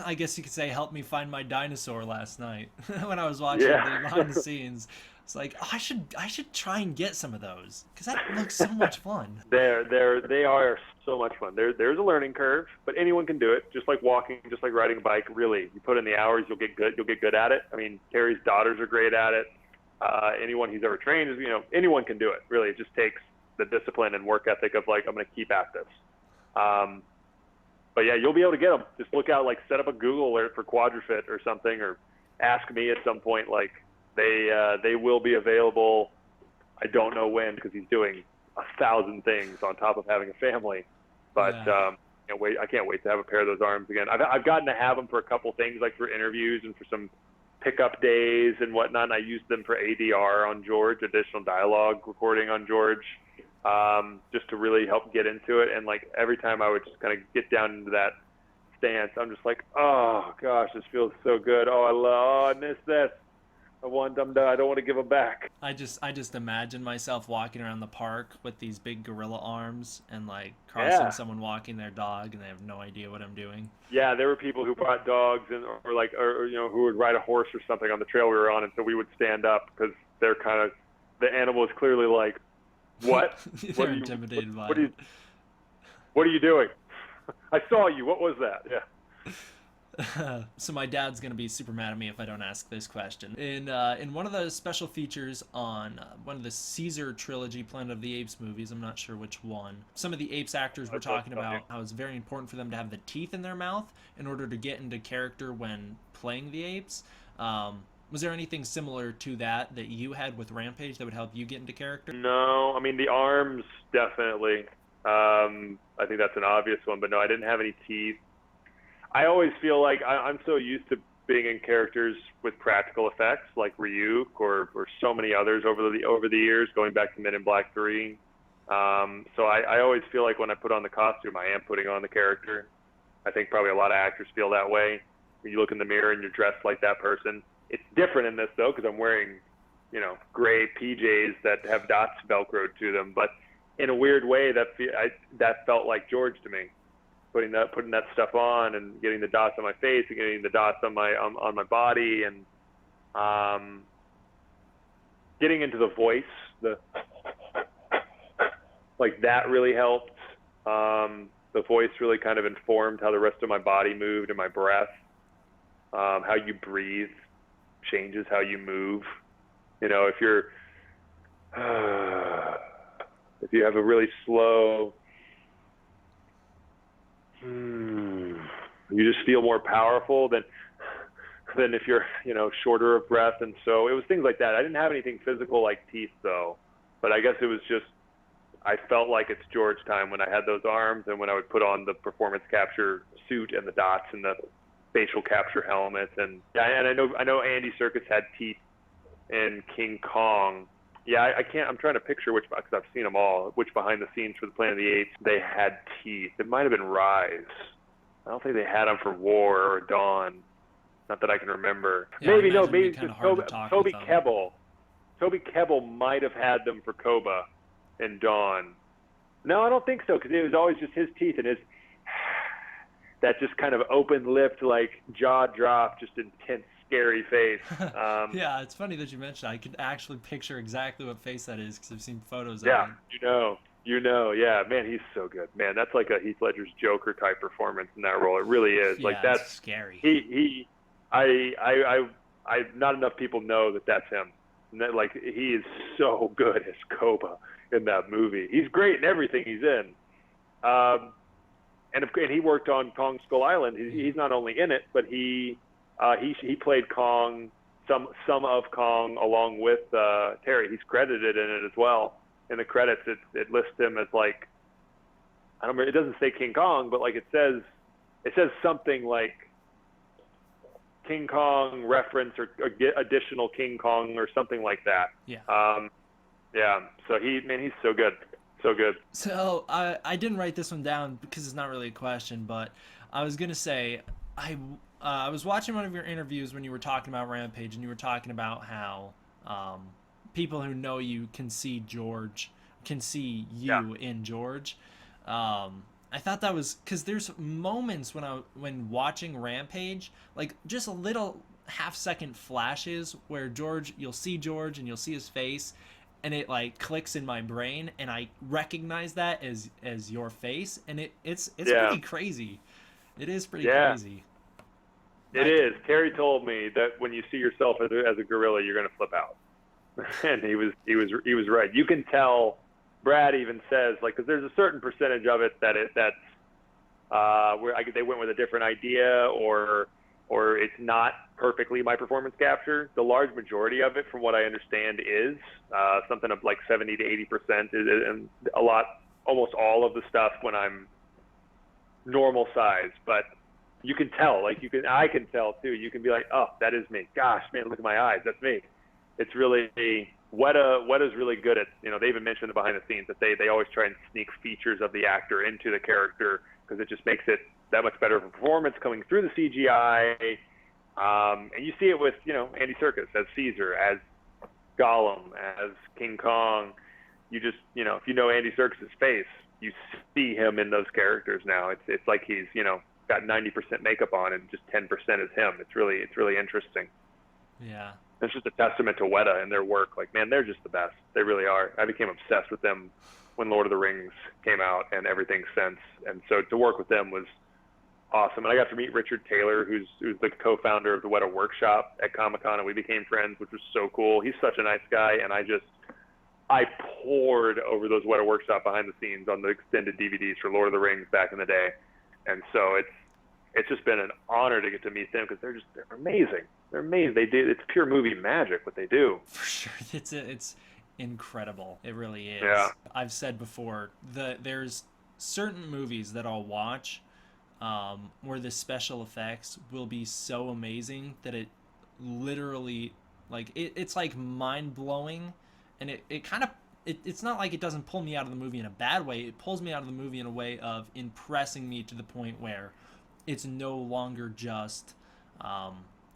Speaker 1: I guess you could say, helped me find my dinosaur last night when I was watching the
Speaker 2: Yeah.
Speaker 1: behind the scenes. It's like, oh, I should try and get some of those because that looks so much fun.
Speaker 2: They are so much fun. There's a learning curve, but anyone can do it. Just like walking, just like riding a bike. Really, you put in the hours, you'll get good. You'll get good at it. I mean, Terry's daughters are great at it. Anyone he's ever trained is, anyone can do it. Really, it just takes the discipline and work ethic of like, I'm going to keep at this. Um, but yeah, you'll be able to get them. Just look out, like set up a Google alert for Quadrifit or something, or ask me at some point. Like they will be available. I don't know when because he's doing 1,000 things on top of having a family. But
Speaker 1: Yeah.
Speaker 2: I can't wait to have a pair of those arms again. I've gotten to have them for a couple things, like for interviews and for some pickup days and whatnot. And I used them for ADR on George, additional dialogue recording on George, just to really help get into it. And like every time I would just kind of get down into that stance, I'm just like, oh gosh, this feels so good. I miss this. I want them to. I don't want to give them back.
Speaker 1: I just imagine myself walking around the park with these big gorilla arms and like crossing
Speaker 2: Yeah.
Speaker 1: someone walking their dog and they have no idea what I'm doing.
Speaker 2: Yeah, there were people who brought dogs and or who would ride a horse or something on the trail we were on, and so we would stand up because they're kind of the animal is clearly like, what?
Speaker 1: They're intimidated by
Speaker 2: What are
Speaker 1: it.
Speaker 2: you what are you doing? I saw you. What was that? Yeah.
Speaker 1: So my dad's gonna be super mad at me if I don't ask this question. In one of the special features on one of the Caesar trilogy Planet of the Apes movies, I'm not sure which one, some of the apes actors were talking about how it's very important for them to have the teeth in their mouth in order to get into character when playing the apes. Was there anything similar to that you had with Rampage that would help you get into character?
Speaker 2: No, I mean the arms definitely. I think that's an obvious one, but no, I didn't have any teeth. I always feel like I'm so used to being in characters with practical effects, like Ryuk or so many others over the years, going back to Men in Black 3. So I always feel like when I put on the costume, I am putting on the character. I think probably a lot of actors feel that way. When you look in the mirror and you're dressed like that person. It's different in this though, because I'm wearing, gray PJs that have dots velcroed to them. But in a weird way, that felt like George to me. Putting that stuff on and getting the dots on my face and getting the dots on my body and getting into the voice, the like that really helped. The voice really kind of informed how the rest of my body moved and my breath. How you breathe changes how you move. If you're if you have a really slow, you just feel more powerful than if you're shorter of breath. And so it was things like that. I didn't have anything physical like teeth though, but I guess it was just I felt like it's George time when I had those arms and when I would put on the performance capture suit and the dots and the facial capture helmet. And yeah, and I know Andy Serkis had teeth in King Kong. Yeah, I can't. I'm trying to picture which, because I've seen them all. Which behind the scenes for the Planet of the Apes they had teeth. It might have been Rise. I don't think they had them for War or Dawn. Not that I can remember.
Speaker 1: Yeah, I
Speaker 2: Maybe no.
Speaker 1: imagine it'd
Speaker 2: Maybe
Speaker 1: be kinda
Speaker 2: just
Speaker 1: hard to talk with
Speaker 2: Toby
Speaker 1: them.
Speaker 2: Kebbell. Toby Kebbell might have had them for Koba and Dawn. No, I don't think so, because it was always just his teeth and his that just kind of open-lipped, like jaw drop, just intense, scary face.
Speaker 1: Yeah, it's funny that you mentioned. I could actually picture exactly what face that is because I've seen photos of
Speaker 2: Yeah,
Speaker 1: him.
Speaker 2: yeah, man, he's so good, man. That's like a Heath Ledger's Joker type performance in that role. It really is.
Speaker 1: Yeah,
Speaker 2: Like
Speaker 1: it's
Speaker 2: that's
Speaker 1: scary.
Speaker 2: not enough people know that that's him. And that, like, he is so good as Koba in that movie. He's great in everything he's in. And he worked on Kong Skull Island. He's not only in it, but he played Kong, some of Kong along with Terry. He's credited in it as well. In the credits, it lists him as like, I don't remember. It doesn't say King Kong, but like it says something like King Kong reference or additional King Kong or something like that.
Speaker 1: Yeah.
Speaker 2: Yeah. So he's so good. So good.
Speaker 1: So I didn't write this one down because it's not really a question, but I was gonna say I was watching one of your interviews when you were talking about Rampage, and you were talking about how people who know you can see you
Speaker 2: Yeah.
Speaker 1: in George, I thought that was because there's moments when watching Rampage, like just a little half-second flashes where you'll see George and you'll see his face, and it like clicks in my brain, and I recognize that as your face, and it's
Speaker 2: Yeah,
Speaker 1: pretty crazy. It is pretty
Speaker 2: yeah,
Speaker 1: crazy.
Speaker 2: it
Speaker 1: I
Speaker 2: is. Terry told me that when you see yourself as a gorilla, you're gonna flip out, and he was right. You can tell. Brad even says like, because there's a certain percentage of it that's where they went with a different idea, or it's not perfectly my performance capture. The large majority of it, from what I understand, is something of like 70 to 80%, and a lot, almost all of the stuff when I'm normal size. But you can tell, like I can tell too. You can be like, oh, that is me. Gosh, man, look at my eyes. That's me. It's really Weta's really good at, they even mentioned the behind the scenes that they always try and sneak features of the actor into the character because it just makes it that much better of a performance coming through the CGI. And you see it with, Andy Serkis as Caesar, as Gollum, as King Kong. You just, if you know Andy Serkis' face, you see him in those characters now. It's like he's, got 90% makeup on and just 10% is him. It's really interesting.
Speaker 1: Yeah.
Speaker 2: It's just a testament to Weta and their work. Like, man, they're just the best. They really are. I became obsessed with them when Lord of the Rings came out and everything since. And so to work with them was awesome. And I got to meet Richard Taylor, who's the co-founder of the Weta Workshop at Comic-Con, and we became friends, which was so cool. He's such a nice guy, and I poured over those Weta Workshop behind the scenes on the extended DVDs for Lord of the Rings back in the day. And so it's just been an honor to get to meet them because they're amazing. They're amazing. It's pure movie magic what they do.
Speaker 1: For sure. It's incredible. It really is.
Speaker 2: Yeah.
Speaker 1: I've said before, there's certain movies that I'll watch where the special effects will be so amazing that it literally, like, it's like mind-blowing, and it kind of, it's not like it doesn't pull me out of the movie in a bad way. It pulls me out of the movie in a way of impressing me to the point where it's no longer just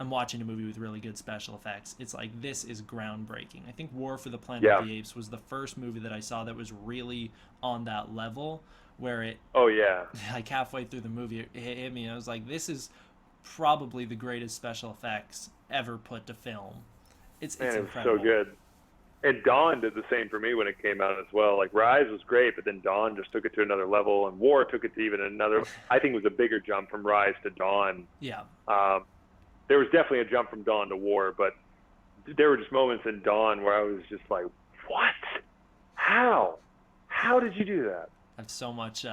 Speaker 1: I'm watching a movie with really good special effects. It's like, this is groundbreaking. I think War for the Planet of the Apes was the first movie that I saw that was really on that level where it,
Speaker 2: oh yeah,
Speaker 1: like halfway through the movie, it hit me. I was like, this is probably the greatest special effects ever put to film. It's
Speaker 2: man,
Speaker 1: incredible.
Speaker 2: It was so good. And Dawn did the same for me when it came out as well. Like, Rise was great, but then Dawn just took it to another level, and War took it to even another. I think it was a bigger jump from Rise to Dawn.
Speaker 1: Yeah.
Speaker 2: There was definitely a jump from Dawn to War, but there were just moments in Dawn where I was just like, what? How did you do that?
Speaker 1: I have so much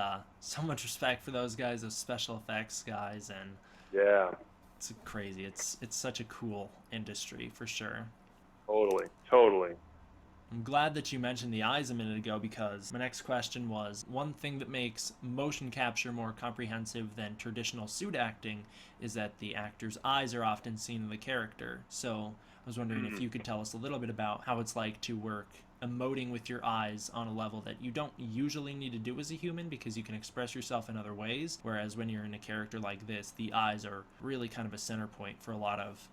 Speaker 1: respect for those guys, those special effects guys, and
Speaker 2: yeah,
Speaker 1: it's crazy. It's such a cool industry for sure.
Speaker 2: Totally.
Speaker 1: I'm glad that you mentioned the eyes a minute ago, because my next question was, one thing that makes motion capture more comprehensive than traditional suit acting is that the actor's eyes are often seen in the character. So I was wondering if you could tell us a little bit about how it's like to work emoting with your eyes on a level that you don't usually need to do as a human, because you can express yourself in other ways, whereas when you're in a character like this, the eyes are really kind of a center point for a lot of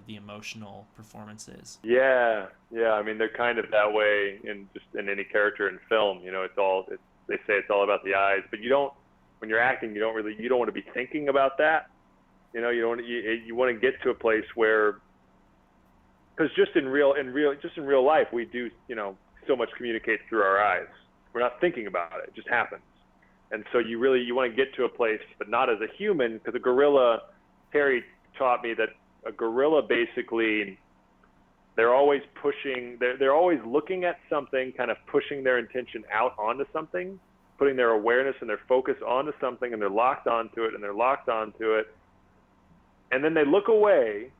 Speaker 1: the emotional performances.
Speaker 2: Yeah. I mean, they're kind of that way in any character in film. They say it's all about the eyes, but when you're acting, you don't want to be thinking about that. You want to get to a place where, because just in real life, we do, so much communicate through our eyes. We're not thinking about it; it just happens. And so you want to get to a place, but not as a human, because a gorilla. Terry taught me that a gorilla basically, they're always pushing, they're always looking at something, kind of pushing their intention out onto something, putting their awareness and their focus onto something, and they're locked onto it, and then they look away,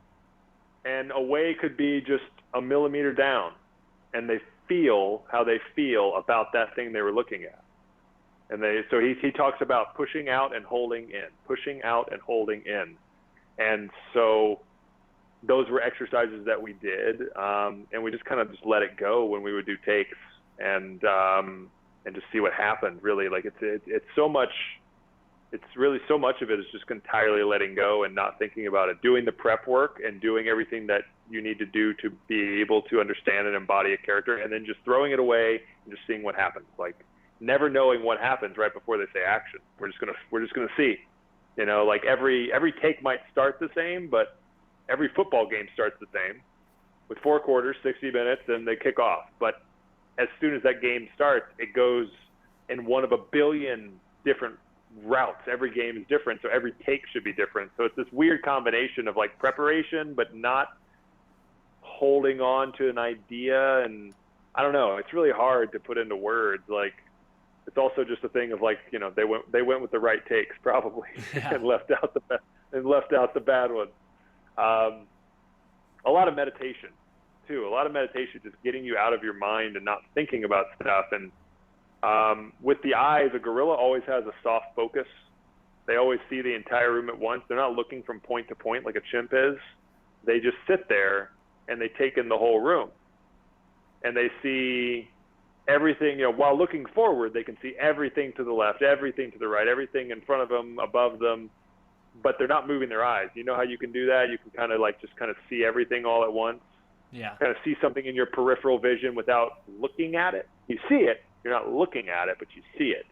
Speaker 2: and away could be just a millimeter down, and they feel how they feel about that thing they were looking at. And so he talks about pushing out and holding in. And so those were exercises that we did, and we just kind of just let it go when we would do takes, and just see what happened. Really, like it's so much. It's really so much of it is just entirely letting go and not thinking about it, doing the prep work and doing everything that you need to do to be able to understand and embody a character, and then just throwing it away and just seeing what happens. Like, never knowing what happens right before they say action. We're just gonna see. You know, like every take might start the same, but every football game starts the same with 4 quarters, 60 minutes, and they kick off. But as soon as that game starts, it goes in one of a billion different routes. Every game is different, so every take should be different. So it's this weird combination of like preparation, but not holding on to an idea. And I don't know, it's really hard to put into words. Like, it's also just a thing of like, you know, they went with the right takes probably and left out the bad ones. A lot of meditation too. A lot of meditation, just getting you out of your mind and not thinking about stuff. And with the eyes, a gorilla always has a soft focus. They always see the entire room at once. They're not looking from point to point like a chimp is. They just sit there and they take in the whole room. And they see everything, you know, while looking forward, they can see everything to the left, everything to the right, everything in front of them, above them, but they're not moving their eyes. You know how you can do that? You can kind of like just kind of see everything all at once.
Speaker 1: Yeah.
Speaker 2: Kind of see something in your peripheral vision without looking at it. You see it, you're not looking at it, but you see it.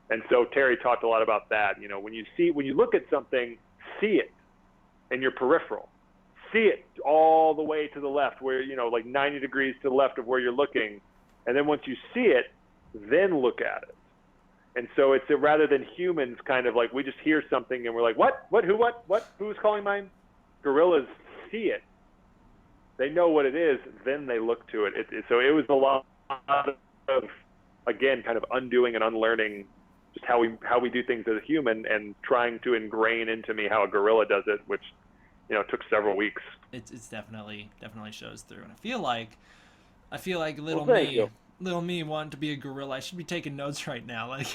Speaker 2: And so Terry talked a lot about that. You know, when you look at something, see it in your peripheral. See it all the way to the left where, you know, like 90 degrees to the left of where you're looking. And then once you see it, then look at it. And so it's rather than humans kind of like, we just hear something and we're like, what, who, who's calling mine? Gorillas see it. They know what it is, then they look to it. So it was a lot of, again, kind of undoing and unlearning just how we do things as a human and trying to ingrain into me how a gorilla does it, which, you know, took several weeks.
Speaker 1: It's definitely shows through. And I feel like little me wanting to be a gorilla. I should be taking notes right now. Like,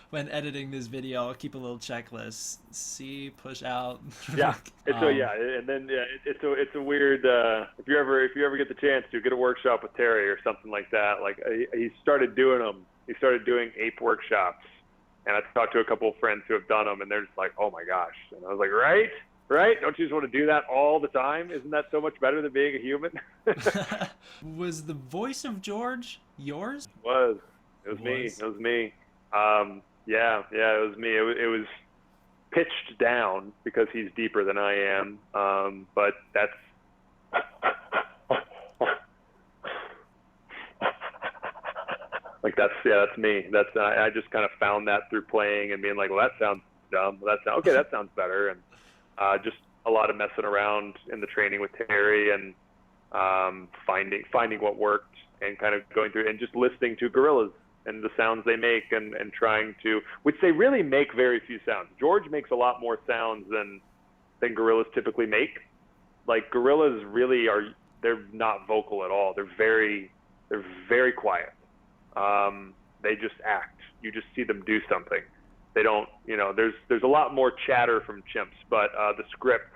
Speaker 1: when editing this video, I'll keep a little checklist. See, push out.
Speaker 2: Yeah. And then it's a weird. If you ever get the chance to get a workshop with Terry or something like that, like he started doing them. He started doing ape workshops, and I talked to a couple of friends who have done them, and they're just like, oh my gosh. And I was like, right? Don't you just want to do that all the time? Isn't that so much better than being a human?
Speaker 1: Was the voice of George yours?
Speaker 2: It was me. It was me. Yeah, it was me. It was pitched down because he's deeper than I am. But that's like that's me. I just kind of found that through playing and being like, well, that sounds dumb. That sounds better. And just a lot of messing around in the training with Terry and finding what worked and kind of going through and just listening to gorillas and the sounds they make and trying to, which they really make very few sounds. George makes a lot more sounds than gorillas typically make. Like gorillas really they're not vocal at all. They're very quiet. They just act. You just see them do something. They don't, you know, there's a lot more chatter from chimps, but the script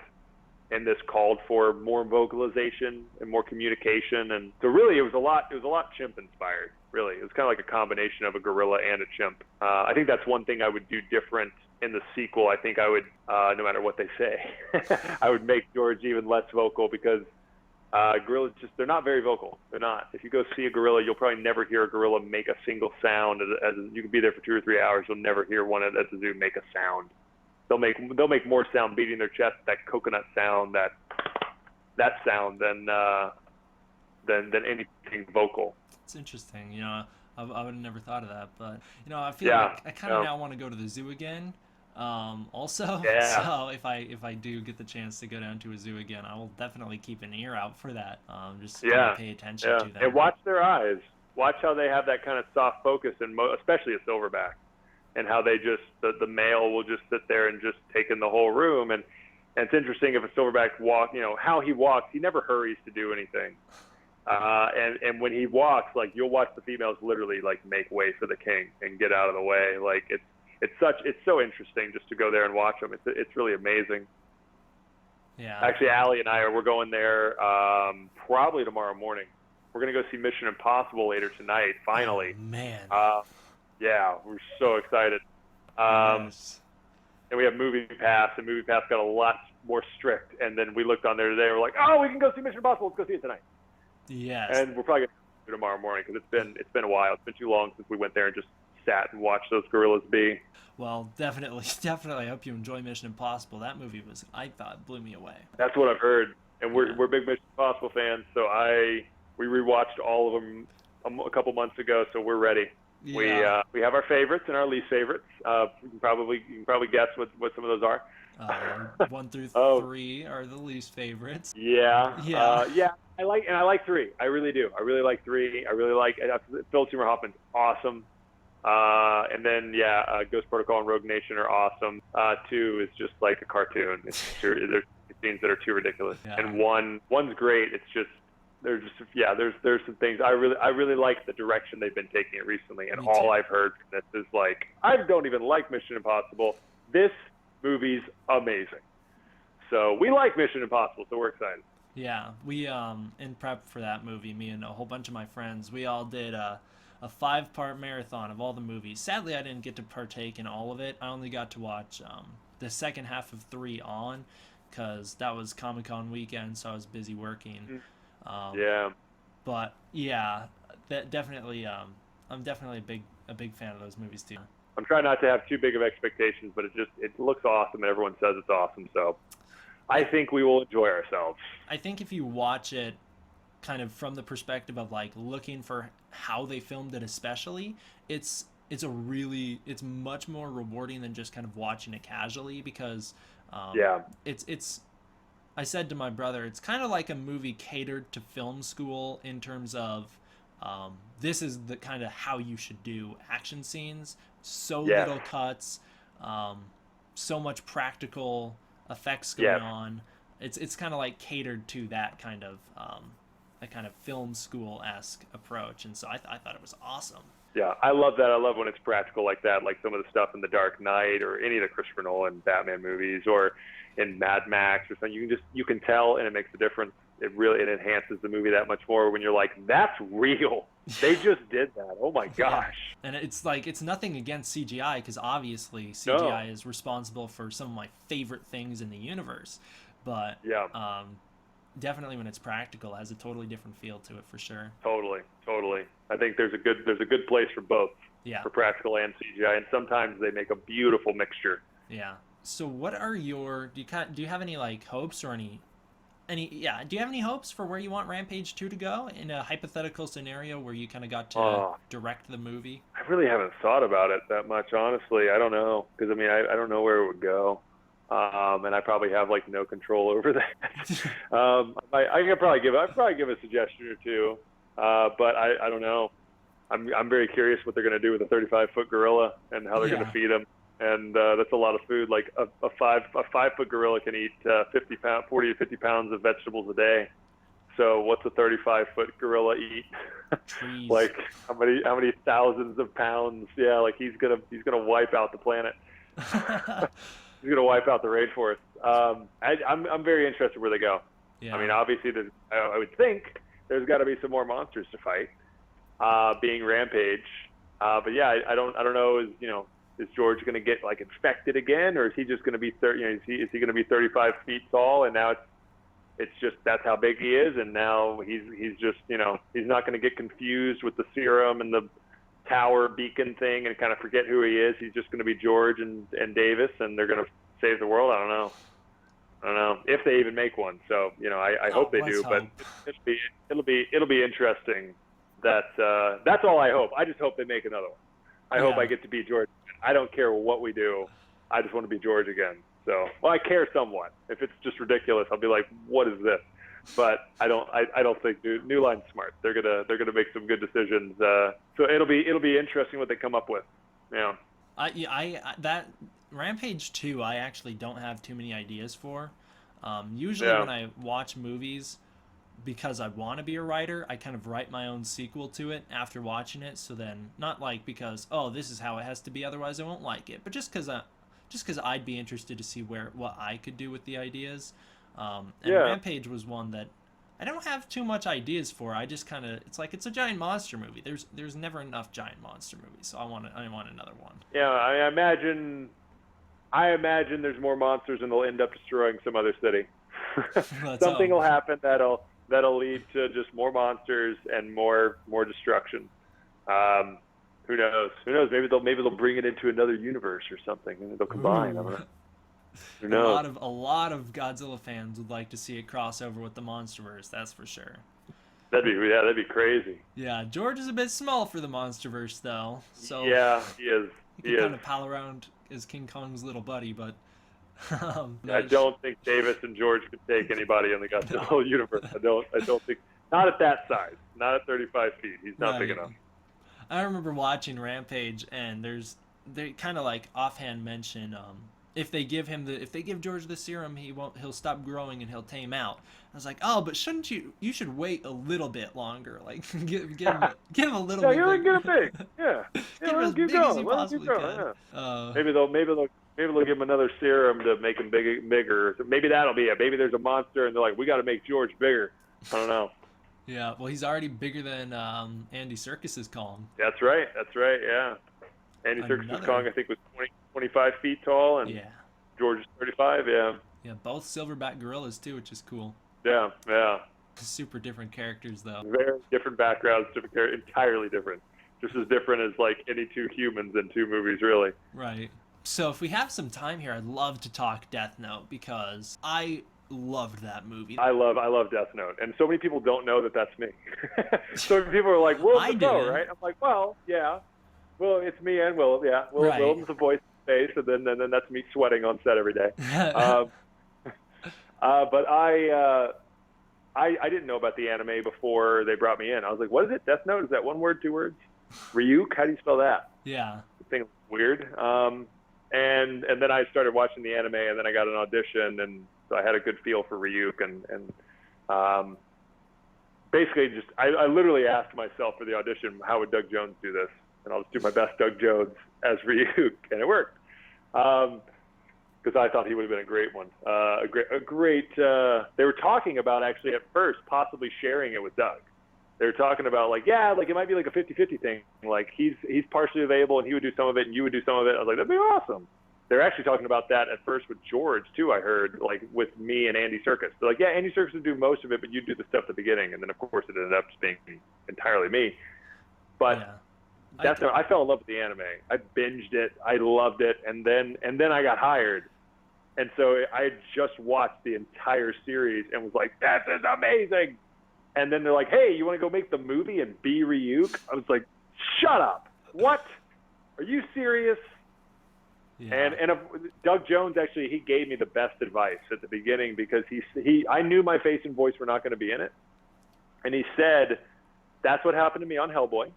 Speaker 2: in this called for more vocalization and more communication. And so really it was a lot chimp inspired, really. It was kind of like a combination of a gorilla and a chimp. I think that's one thing I would do different in the sequel. I think I would, no matter what they say, I would make George even less vocal because gorillas they're not very vocal. They're not. If you go see a gorilla, you'll probably never hear a gorilla make a single sound. As you can be there for 2 or 3 hours, you'll never hear one at the zoo make a sound. They'll make more sound beating their chest, that coconut sound, that sound than anything vocal.
Speaker 1: It's interesting. You know, I would have never thought of that, but you know, I feel like I kind of now want to go to the zoo again. Also, so if I do get the chance to go down to a zoo again, I will definitely keep an ear out for that. Just kind of pay attention to them.
Speaker 2: And watch their eyes. Watch how they have that kind of soft focus, and especially a silverback, and how they just the male will just sit there and just take in the whole room. And it's interesting if a silverback you know how he walks. He never hurries to do anything. And when he walks, like you'll watch the females literally like make way for the king and get out of the way. Like it's so interesting just to go there and watch them. It's really amazing.
Speaker 1: Yeah.
Speaker 2: Actually, Allie and we're going there probably tomorrow morning. We're gonna go see Mission Impossible later tonight. Finally.
Speaker 1: Oh, man.
Speaker 2: Yeah, we're so excited.
Speaker 1: Yes.
Speaker 2: And we have Movie Pass, and Movie Pass got a lot more strict. And then we looked on there today, and we're like, oh, we can go see Mission Impossible. Let's go see it tonight.
Speaker 1: Yes.
Speaker 2: And we're probably tomorrow morning because it's been a while. It's been too long since we went there and just sat and watched those gorillas be.
Speaker 1: Well, definitely, definitely. I hope you enjoy Mission Impossible. That movie was, I thought, blew me away.
Speaker 2: That's what I've heard, and
Speaker 1: Yeah.
Speaker 2: we're big Mission Impossible fans. So we rewatched all of them a couple months ago, so we're ready.
Speaker 1: Yeah.
Speaker 2: We have our favorites and our least favorites. You can probably guess what some of those are.
Speaker 1: 1 through
Speaker 2: Oh.
Speaker 1: 3 are the least favorites.
Speaker 2: Yeah.
Speaker 1: Yeah.
Speaker 2: Yeah. I like 3. I really do. I really like 3. I really like Philip Seymour Hoffman's awesome. And then Ghost Protocol and Rogue Nation are awesome. 2 is just like a cartoon. There's scenes that are too ridiculous.
Speaker 1: Yeah.
Speaker 2: And one's great. It's just there's some things I really like the direction they've been taking it recently. And
Speaker 1: Me
Speaker 2: all
Speaker 1: too.
Speaker 2: I've heard from this is like I don't even like Mission Impossible. This movie's amazing. So we like Mission Impossible, so we're excited.
Speaker 1: Yeah, we in prep for that movie, me and a whole bunch of my friends, we all did a 5-part marathon of all the movies. Sadly, I didn't get to partake in all of it. I only got to watch the second half of 3 on, because that was Comic-Con weekend, so I was busy working.
Speaker 2: Yeah.
Speaker 1: But yeah, that definitely I'm definitely a big fan of those movies too.
Speaker 2: I'm trying not to have too big of expectations, but it looks awesome, and everyone says it's awesome. So I think we will enjoy ourselves.
Speaker 1: I think if you watch it kind of from the perspective of like looking for how they filmed it, especially, it's much more rewarding than just kind of watching it casually, because it's I said to my brother, it's kind of like a movie catered to film school in terms of this is the kind of how you should do action scenes. So little cuts, so much practical effects going on. It's kind of like catered to that kind of film school-esque approach, and so I thought it was awesome.
Speaker 2: Yeah, I love that. I love when it's practical like that, like some of the stuff in The Dark Knight or any of the Christopher Nolan Batman movies or in Mad Max or something. You can tell, and it makes a difference. It enhances the movie that much more when you're like, that's real. They just did that. Oh my gosh.
Speaker 1: Yeah. And it's like, it's nothing against CGI, because obviously CGI is responsible for some of my favorite things in the universe. But definitely when it's practical, it has a totally different feel to it for sure.
Speaker 2: Totally. I think there's a good place for both.
Speaker 1: Yeah.
Speaker 2: For practical and CGI, and sometimes they make a beautiful mixture.
Speaker 1: Yeah. So what are your do you have any like hopes or any do you have any hopes for where you want Rampage 2 to go in a hypothetical scenario where you kind of got to direct the movie?
Speaker 2: I really haven't thought about it that much, honestly. I don't know, because I mean, I don't know where it would go, and I probably have like no control over that. I'd probably give a suggestion or two, but I don't know. I'm very curious what they're going to do with a 35-foot gorilla and how they're going to feed him. And that's a lot of food. Like a 5-foot gorilla can eat 40 to 50 pounds of vegetables a day. So what's a 35-foot gorilla eat? Like how many thousands of pounds? Yeah, like he's gonna wipe out the planet. He's gonna wipe out the rainforest. I'm very interested where they go.
Speaker 1: Yeah.
Speaker 2: I mean, obviously, I would think there's got to be some more monsters to fight, being Rampage. But yeah, I don't know. Is George going to get like infected again, or is he just going to be is he going to be 35 feet tall, and now it's just that's how big he is, and now he's just he's not going to get confused with the serum and the tower beacon thing and kind of forget who he is. He's just going to be George and Davis, and they're going to save the world. I don't know if they even make one. So I hope they do, but it'll be interesting. That's all I hope. I just hope they make another one. I hope I get to be George. I don't care what we do. I just want to be George again. So, well, I care somewhat. If it's just ridiculous, I'll be like, "What is this?" But I don't think New Line's smart. They're gonna make some good decisions. So it'll be interesting what they come up with. Yeah.
Speaker 1: That Rampage 2, I actually don't have too many ideas for. Usually when I watch movies, because I want to be a writer, I kind of write my own sequel to it after watching it. So then, not like because this is how it has to be, otherwise I won't like it, but just because I'd be interested to see what I could do with the ideas. Rampage was one that I don't have too much ideas for. I just kind of it's a giant monster movie. There's never enough giant monster movies, so I want another one.
Speaker 2: Yeah, I imagine there's more monsters and they'll end up destroying some other city. Something will happen that'll that'll lead to just more monsters and more destruction. Who knows? Who knows? Maybe they'll bring it into another universe or something, and they'll combine. I don't know. Who knows?
Speaker 1: A lot of Godzilla fans would like to see it cross over with the MonsterVerse. That's for sure.
Speaker 2: That'd be crazy.
Speaker 1: Yeah, George is a bit small for the MonsterVerse though, so
Speaker 2: Yeah, he is.
Speaker 1: he
Speaker 2: He
Speaker 1: can kind
Speaker 2: is.
Speaker 1: of pal around as King Kong's little buddy. But
Speaker 2: I don't think Davis and George could take anybody in the Godzilla universe. I don't think. Not at that size. Not at 35 feet. He's not big
Speaker 1: Right.
Speaker 2: enough.
Speaker 1: I remember watching Rampage, and they kind of like offhand mention if they give George the serum, he'll stop growing and he'll tame out. I was like, oh, but you should wait a little bit longer, like give him a little
Speaker 2: Yeah,
Speaker 1: bit
Speaker 2: you're
Speaker 1: bigger.
Speaker 2: get big. Yeah.
Speaker 1: Get him
Speaker 2: Let
Speaker 1: as
Speaker 2: him keep
Speaker 1: big as
Speaker 2: going.
Speaker 1: you
Speaker 2: Let him
Speaker 1: possibly
Speaker 2: keep going.
Speaker 1: can.
Speaker 2: Yeah. Maybe they'll give him another serum to make him bigger. Maybe that'll be it. Maybe there's a monster and they're like, we got to make George bigger. I don't know.
Speaker 1: Yeah, well, he's already bigger than Andy Serkis's Kong.
Speaker 2: That's right. Yeah. Andy Serkis's
Speaker 1: Another-
Speaker 2: Kong, I think, was 25 feet tall, and
Speaker 1: Yeah,
Speaker 2: George is 35. Yeah.
Speaker 1: yeah, both silverback gorillas too, which is cool.
Speaker 2: Yeah.
Speaker 1: Super different characters though.
Speaker 2: Very different backgrounds, entirely different. Just as different as like any two humans in two movies, really.
Speaker 1: Right. So if we have some time here, I'd love to talk Death Note because I loved that movie.
Speaker 2: I love Death Note, and so many people don't know that that's me. So many people are like, Willem
Speaker 1: I
Speaker 2: Dafoe,
Speaker 1: didn't.
Speaker 2: right? I'm like, well, yeah. Well, it's me and Willem, yeah.
Speaker 1: Right.
Speaker 2: Willem's the voice and face, and then that's me sweating on set every day. But I didn't know about the anime before they brought me in. I was like, what is it? Death Note? Is that one word, two words? Ryuk? How do you spell that?
Speaker 1: Yeah.
Speaker 2: The thing was weird. And then I started watching the anime, and then I got an audition, and so I had a good feel for Ryuk, and basically just I literally asked myself for the audition, how would Doug Jones do this? And I'll just do my best Doug Jones as Ryuk, and it worked. Because I thought he would have been a great one. A great. They were talking about actually at first possibly sharing it with Doug. They were talking about like, yeah, like it might be like a 50-50 thing. Like he's partially available and he would do some of it and you would do some of it. I was like, that'd be awesome. They're actually talking about that at first with George too. I heard like with me and Andy Serkis. They're like, yeah, Andy Serkis would do most of it, but you'd do the stuff at the beginning. And then of course it ended up just being entirely me. But
Speaker 1: Yeah.
Speaker 2: I fell in love with the anime. I binged it. I loved it. And then I got hired. And so I had just watched the entire series and was like, this is amazing. And then they're like, hey, you want to go make the movie and be Ryuk? I was like, shut up. What? Are you serious?
Speaker 1: Yeah.
Speaker 2: And Doug Jones, actually, he gave me the best advice at the beginning because I knew my face and voice were not going to be in it. And he said, that's what happened to me on Hellboy.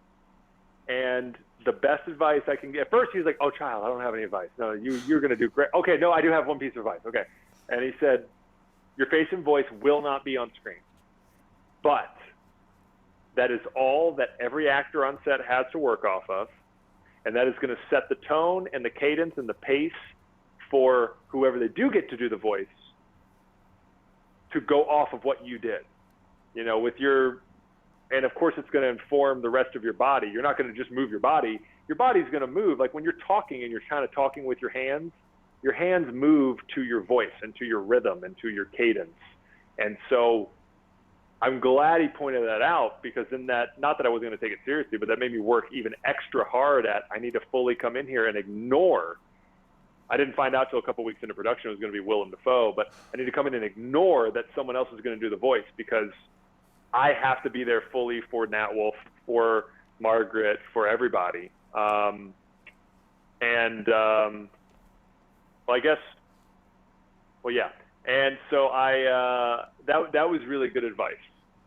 Speaker 2: And the best advice I can get, at first he was like, oh, child, I don't have any advice. No, you're going to do great. Okay, no, I do have one piece of advice. Okay. And he said, your face and voice will not be on screen. But that is all that every actor on set has to work off of. And that is going to set the tone and the cadence and the pace for whoever they do get to do the voice to go off of what you did. You know, with your, and of course it's going to inform the rest of your body. You're not going to just move your body. Your body's going to move. Like when you're talking and you're kind of talking with your hands move to your voice and to your rhythm and to your cadence. And so I'm glad he pointed that out because in that, not that I wasn't going to take it seriously, but that made me work even extra hard at, I need to fully come in here and ignore. I didn't find out till a couple weeks into production it was going to be Willem Dafoe, but I need to come in and ignore that someone else is going to do the voice because I have to be there fully for Nat Wolff, for Margaret, for everybody. Well, I guess, well, yeah. And so that was really good advice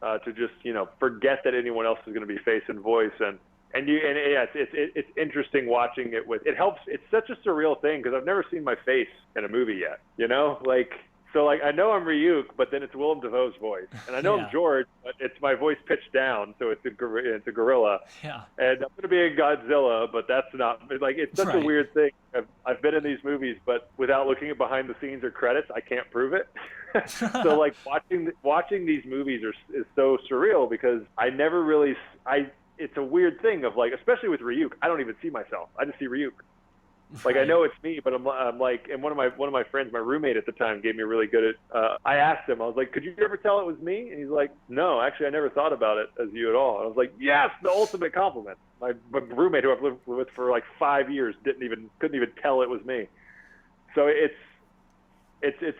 Speaker 2: to just, you know, forget that anyone else is going to be face and voice. And yeah, it's interesting watching it with, it helps. It's such a surreal thing because I've never seen my face in a movie yet, you know, like, so like, I know I'm Ryuk, but then it's Willem Dafoe's voice. And I know
Speaker 1: Yeah.
Speaker 2: I'm George, but it's my voice pitched down. So it's a gorilla.
Speaker 1: Yeah.
Speaker 2: And I'm going to be in Godzilla, but that's not, like, it's such a
Speaker 1: Right.
Speaker 2: weird thing. I've been in these movies, but without looking at behind the scenes or credits, I can't prove it. So like watching these movies is so surreal because I never really, it's a weird thing of like, especially with Ryuk, I don't even see myself. I just see Ryuk. Like I
Speaker 1: Right.
Speaker 2: know it's me, but I'm like, and one of my friends, my roommate at the time, gave me a really good. I asked him, I was like, could you ever tell it was me? And he's like, no, actually, I never thought about it as you at all. And I was like, yes, the ultimate compliment. My roommate, who I've lived with for like 5 years, couldn't even tell it was me. So it's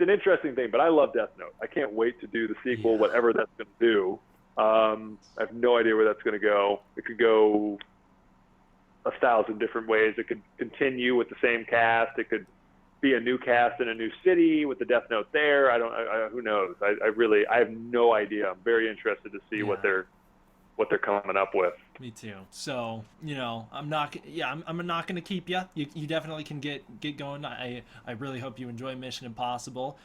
Speaker 2: an interesting thing, but I love Death Note. I can't wait to do the sequel,
Speaker 1: Yeah.
Speaker 2: whatever that's going to do. I have no idea where that's going to go. It could go 1,000 different ways. It could continue with the same cast. It could be a new cast in a new city with the Death Note there. Who knows? I have no idea. I'm very interested to see
Speaker 1: Yeah.
Speaker 2: what they're coming up with.
Speaker 1: Me too. So, I'm not. Yeah, I'm not gonna keep you. You definitely can get going. I really hope you enjoy Mission Impossible.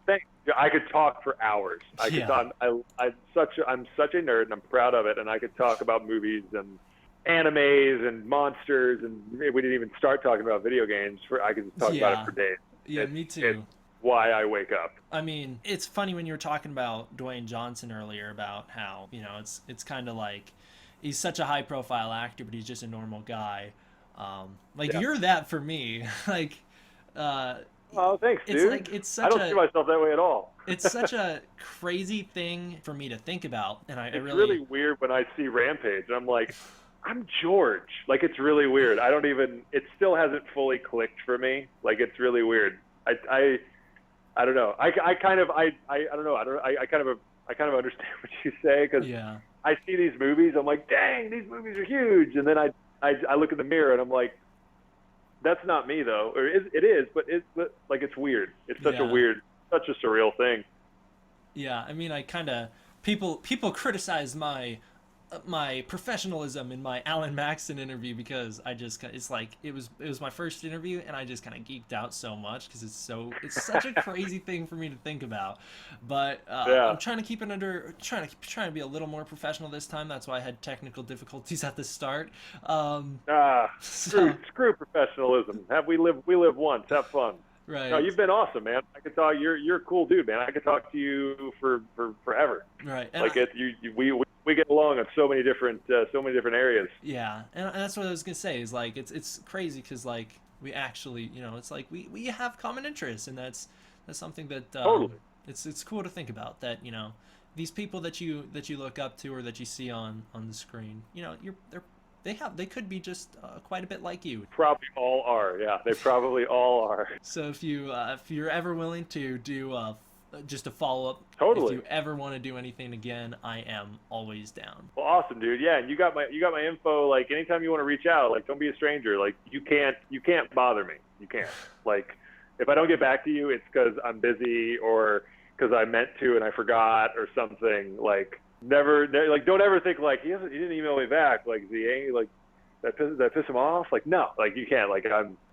Speaker 2: Thanks. I could talk for hours. I could
Speaker 1: Yeah.
Speaker 2: talk. I'm such a nerd, and I'm proud of it. And I could talk about movies and animes and monsters, and we didn't even start talking about video games. I could just talk about it
Speaker 1: Yeah.
Speaker 2: for days.
Speaker 1: Yeah.
Speaker 2: It's
Speaker 1: Me
Speaker 2: it's
Speaker 1: too.
Speaker 2: why I wake up.
Speaker 1: I mean, it's funny when you were talking about Dwayne Johnson earlier about how it's kind of like he's such a high profile actor, but he's just a normal guy. Like
Speaker 2: Yeah.
Speaker 1: you're that for me. Like, uh,
Speaker 2: Oh, thanks,
Speaker 1: it's
Speaker 2: dude.
Speaker 1: like it's
Speaker 2: I
Speaker 1: such
Speaker 2: don't see
Speaker 1: a
Speaker 2: myself that way at all.
Speaker 1: it's such a crazy thing for me to think about, and I
Speaker 2: It's
Speaker 1: really
Speaker 2: really weird when I see Rampage, and I'm like, I'm George. Like it's really weird. I don't even. It still hasn't fully clicked for me. Like it's really weird. I don't know. I kind of I don't know. I kind of understand what you say because
Speaker 1: yeah
Speaker 2: I see these movies. I'm like, dang, these movies are huge. And then I look in the mirror and I'm like, that's not me though. Or it is, but like it's weird. It's such a
Speaker 1: yeah
Speaker 2: weird, such a surreal thing.
Speaker 1: yeah. I mean, I kind of people criticize my professionalism in my Alan Maxon interview because it's like it was my first interview and I just kind of geeked out so much because it's such a crazy thing for me to think about, but
Speaker 2: Yeah.
Speaker 1: I'm trying to keep it under trying to be a little more professional this time. That's why I had technical difficulties at the start.
Speaker 2: Ah,
Speaker 1: So
Speaker 2: screw professionalism. We live once. Have fun. No,
Speaker 1: right
Speaker 2: you've been awesome, man. I could talk. You're a cool dude, man. I could talk to you for forever.
Speaker 1: right and
Speaker 2: Like it, we get along on so many different areas.
Speaker 1: Yeah, and that's what I was gonna say. Is like it's crazy because like we actually it's like we have common interests, and that's something that
Speaker 2: Totally.
Speaker 1: it's cool to think about that these people that you look up to or that you see on the screen they could be just quite a bit like you.
Speaker 2: Probably all are. Yeah, they probably all are.
Speaker 1: So if you're ever willing to do just a follow up, if
Speaker 2: Totally.
Speaker 1: you ever want to do anything again, I am always down.
Speaker 2: Well, awesome, dude. Yeah, and you got my info. Like anytime you want to reach out, like don't be a stranger. Like you can't bother me. You can't. Like if I don't get back to you, it's because I'm busy or because I meant to and I forgot or something. Like like don't ever think like he didn't email me back. Like is he angry? Like that piss him off? Like no. Like you can't. Like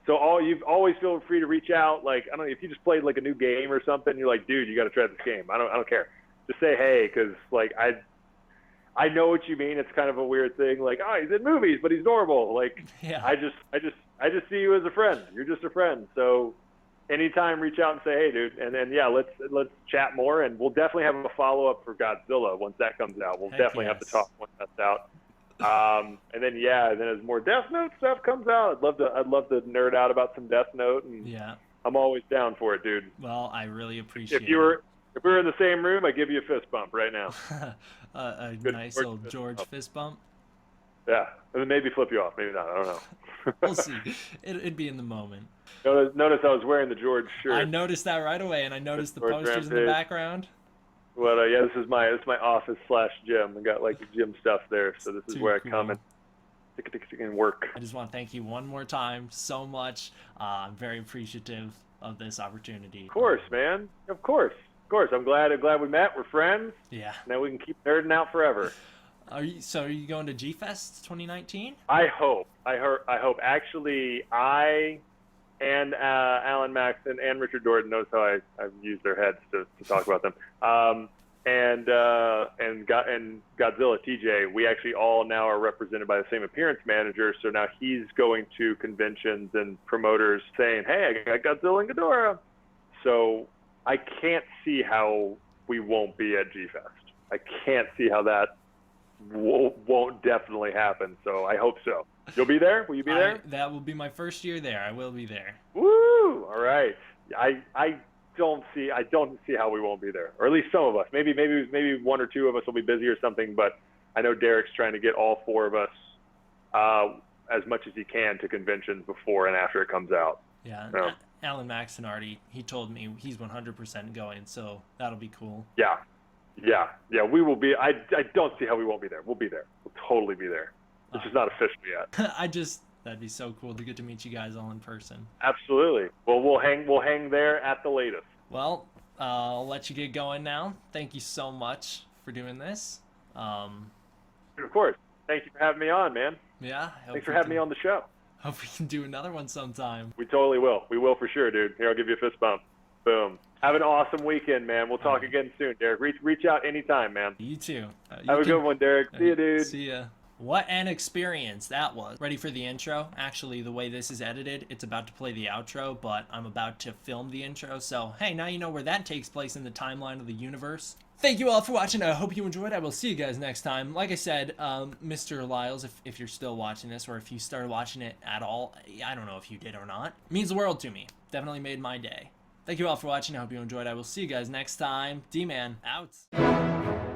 Speaker 2: you've always feel free to reach out. Like I don't know if you just played like a new game or something. You're like, dude, you got to try this game. I don't care. Just say hey, because like I know what you mean. It's kind of a weird thing. Like, oh, he's in movies, but he's normal. Like,
Speaker 1: Yeah.
Speaker 2: I just see you as a friend. You're just a friend. So, anytime, reach out and say, hey, dude. And then, yeah, let's chat more, and we'll definitely have a follow up for Godzilla once that comes out. We'll
Speaker 1: Heck
Speaker 2: definitely have to
Speaker 1: yes.
Speaker 2: talk once that's out. And then, yeah, then as more Death Note stuff comes out, I'd love to nerd out about some Death Note, and
Speaker 1: Yeah.
Speaker 2: I'm always down for it, dude.
Speaker 1: Well, I really appreciate
Speaker 2: If we were in the same room, I'd give you a fist bump right now.
Speaker 1: it. A
Speaker 2: Good
Speaker 1: nice
Speaker 2: George
Speaker 1: old
Speaker 2: fist
Speaker 1: George
Speaker 2: bump.
Speaker 1: fist bump.
Speaker 2: Yeah, and then maybe flip you off. Maybe not. I don't know.
Speaker 1: We'll see. It'd be in the moment.
Speaker 2: Notice I was wearing the George shirt.
Speaker 1: I noticed that right away, and I noticed the
Speaker 2: George
Speaker 1: posters in the
Speaker 2: Rampage.
Speaker 1: background.
Speaker 2: But yeah, this is my office / gym. I got like the gym stuff there, so this is
Speaker 1: Too
Speaker 2: where
Speaker 1: cool.
Speaker 2: I come and work.
Speaker 1: I just want to thank you one more time so much. I'm very appreciative of this opportunity.
Speaker 2: Of course, man. Of course. I'm glad we met. We're friends.
Speaker 1: Yeah.
Speaker 2: Now we can keep nerding out forever.
Speaker 1: Are you going to G Fest 2019?
Speaker 2: I hope. Actually, I and Alan Maxon and Richard Dorton, knows how I've used their heads to talk about them. And Godzilla TJ, we actually all now are represented by the same appearance manager. So now he's going to conventions and promoters saying, "Hey, I got Godzilla and Ghidorah." So I can't see how we won't be at G Fest. I can't see how that won't definitely happen. So I hope so. You'll be there? Will you be there?
Speaker 1: That will be my first year there. I will be there.
Speaker 2: Woo! All right. I don't see how we won't be there, or at least some of us. Maybe one or two of us will be busy or something. But I know Derek's trying to get all four of us as much as he can to conventions before and after it comes out.
Speaker 1: Yeah.
Speaker 2: So,
Speaker 1: Alan Maxinardi, he told me he's 100% going, so that'll be cool.
Speaker 2: yeah. We will be. I don't see how we won't be there. We'll be there. We'll totally be there. It's just not official yet.
Speaker 1: That'd be so cool to get to meet you guys all in person.
Speaker 2: Absolutely. Well, we'll hang there at the latest.
Speaker 1: Well, I'll let you get going now. Thank you so much for doing this.
Speaker 2: Of course. Thank you for having me on, man.
Speaker 1: Yeah.
Speaker 2: Thanks for having me on the show.
Speaker 1: Hope we can do another one sometime.
Speaker 2: We totally will. We will for sure, dude. Here, I'll give you a fist bump. Boom. Have an awesome weekend, man. We'll talk again soon, Derek. Reach out anytime, man.
Speaker 1: You too.
Speaker 2: Have a good one, Derek. See you, dude.
Speaker 1: See ya. What an experience that was. Ready for the intro? Actually, the way this is edited, it's about to play the outro, but I'm about to film the intro, so hey, now you know where that takes place in the timeline of the universe. Thank you all for watching. I hope you enjoyed. I will see you guys next time. Like I said, Mr. Lyles, if you're still watching this, or if you started watching it at all, I don't know if you did or not. It means the world to me. Definitely made my day. Thank you all for watching. I hope you enjoyed. I will see you guys next time. D-Man, out.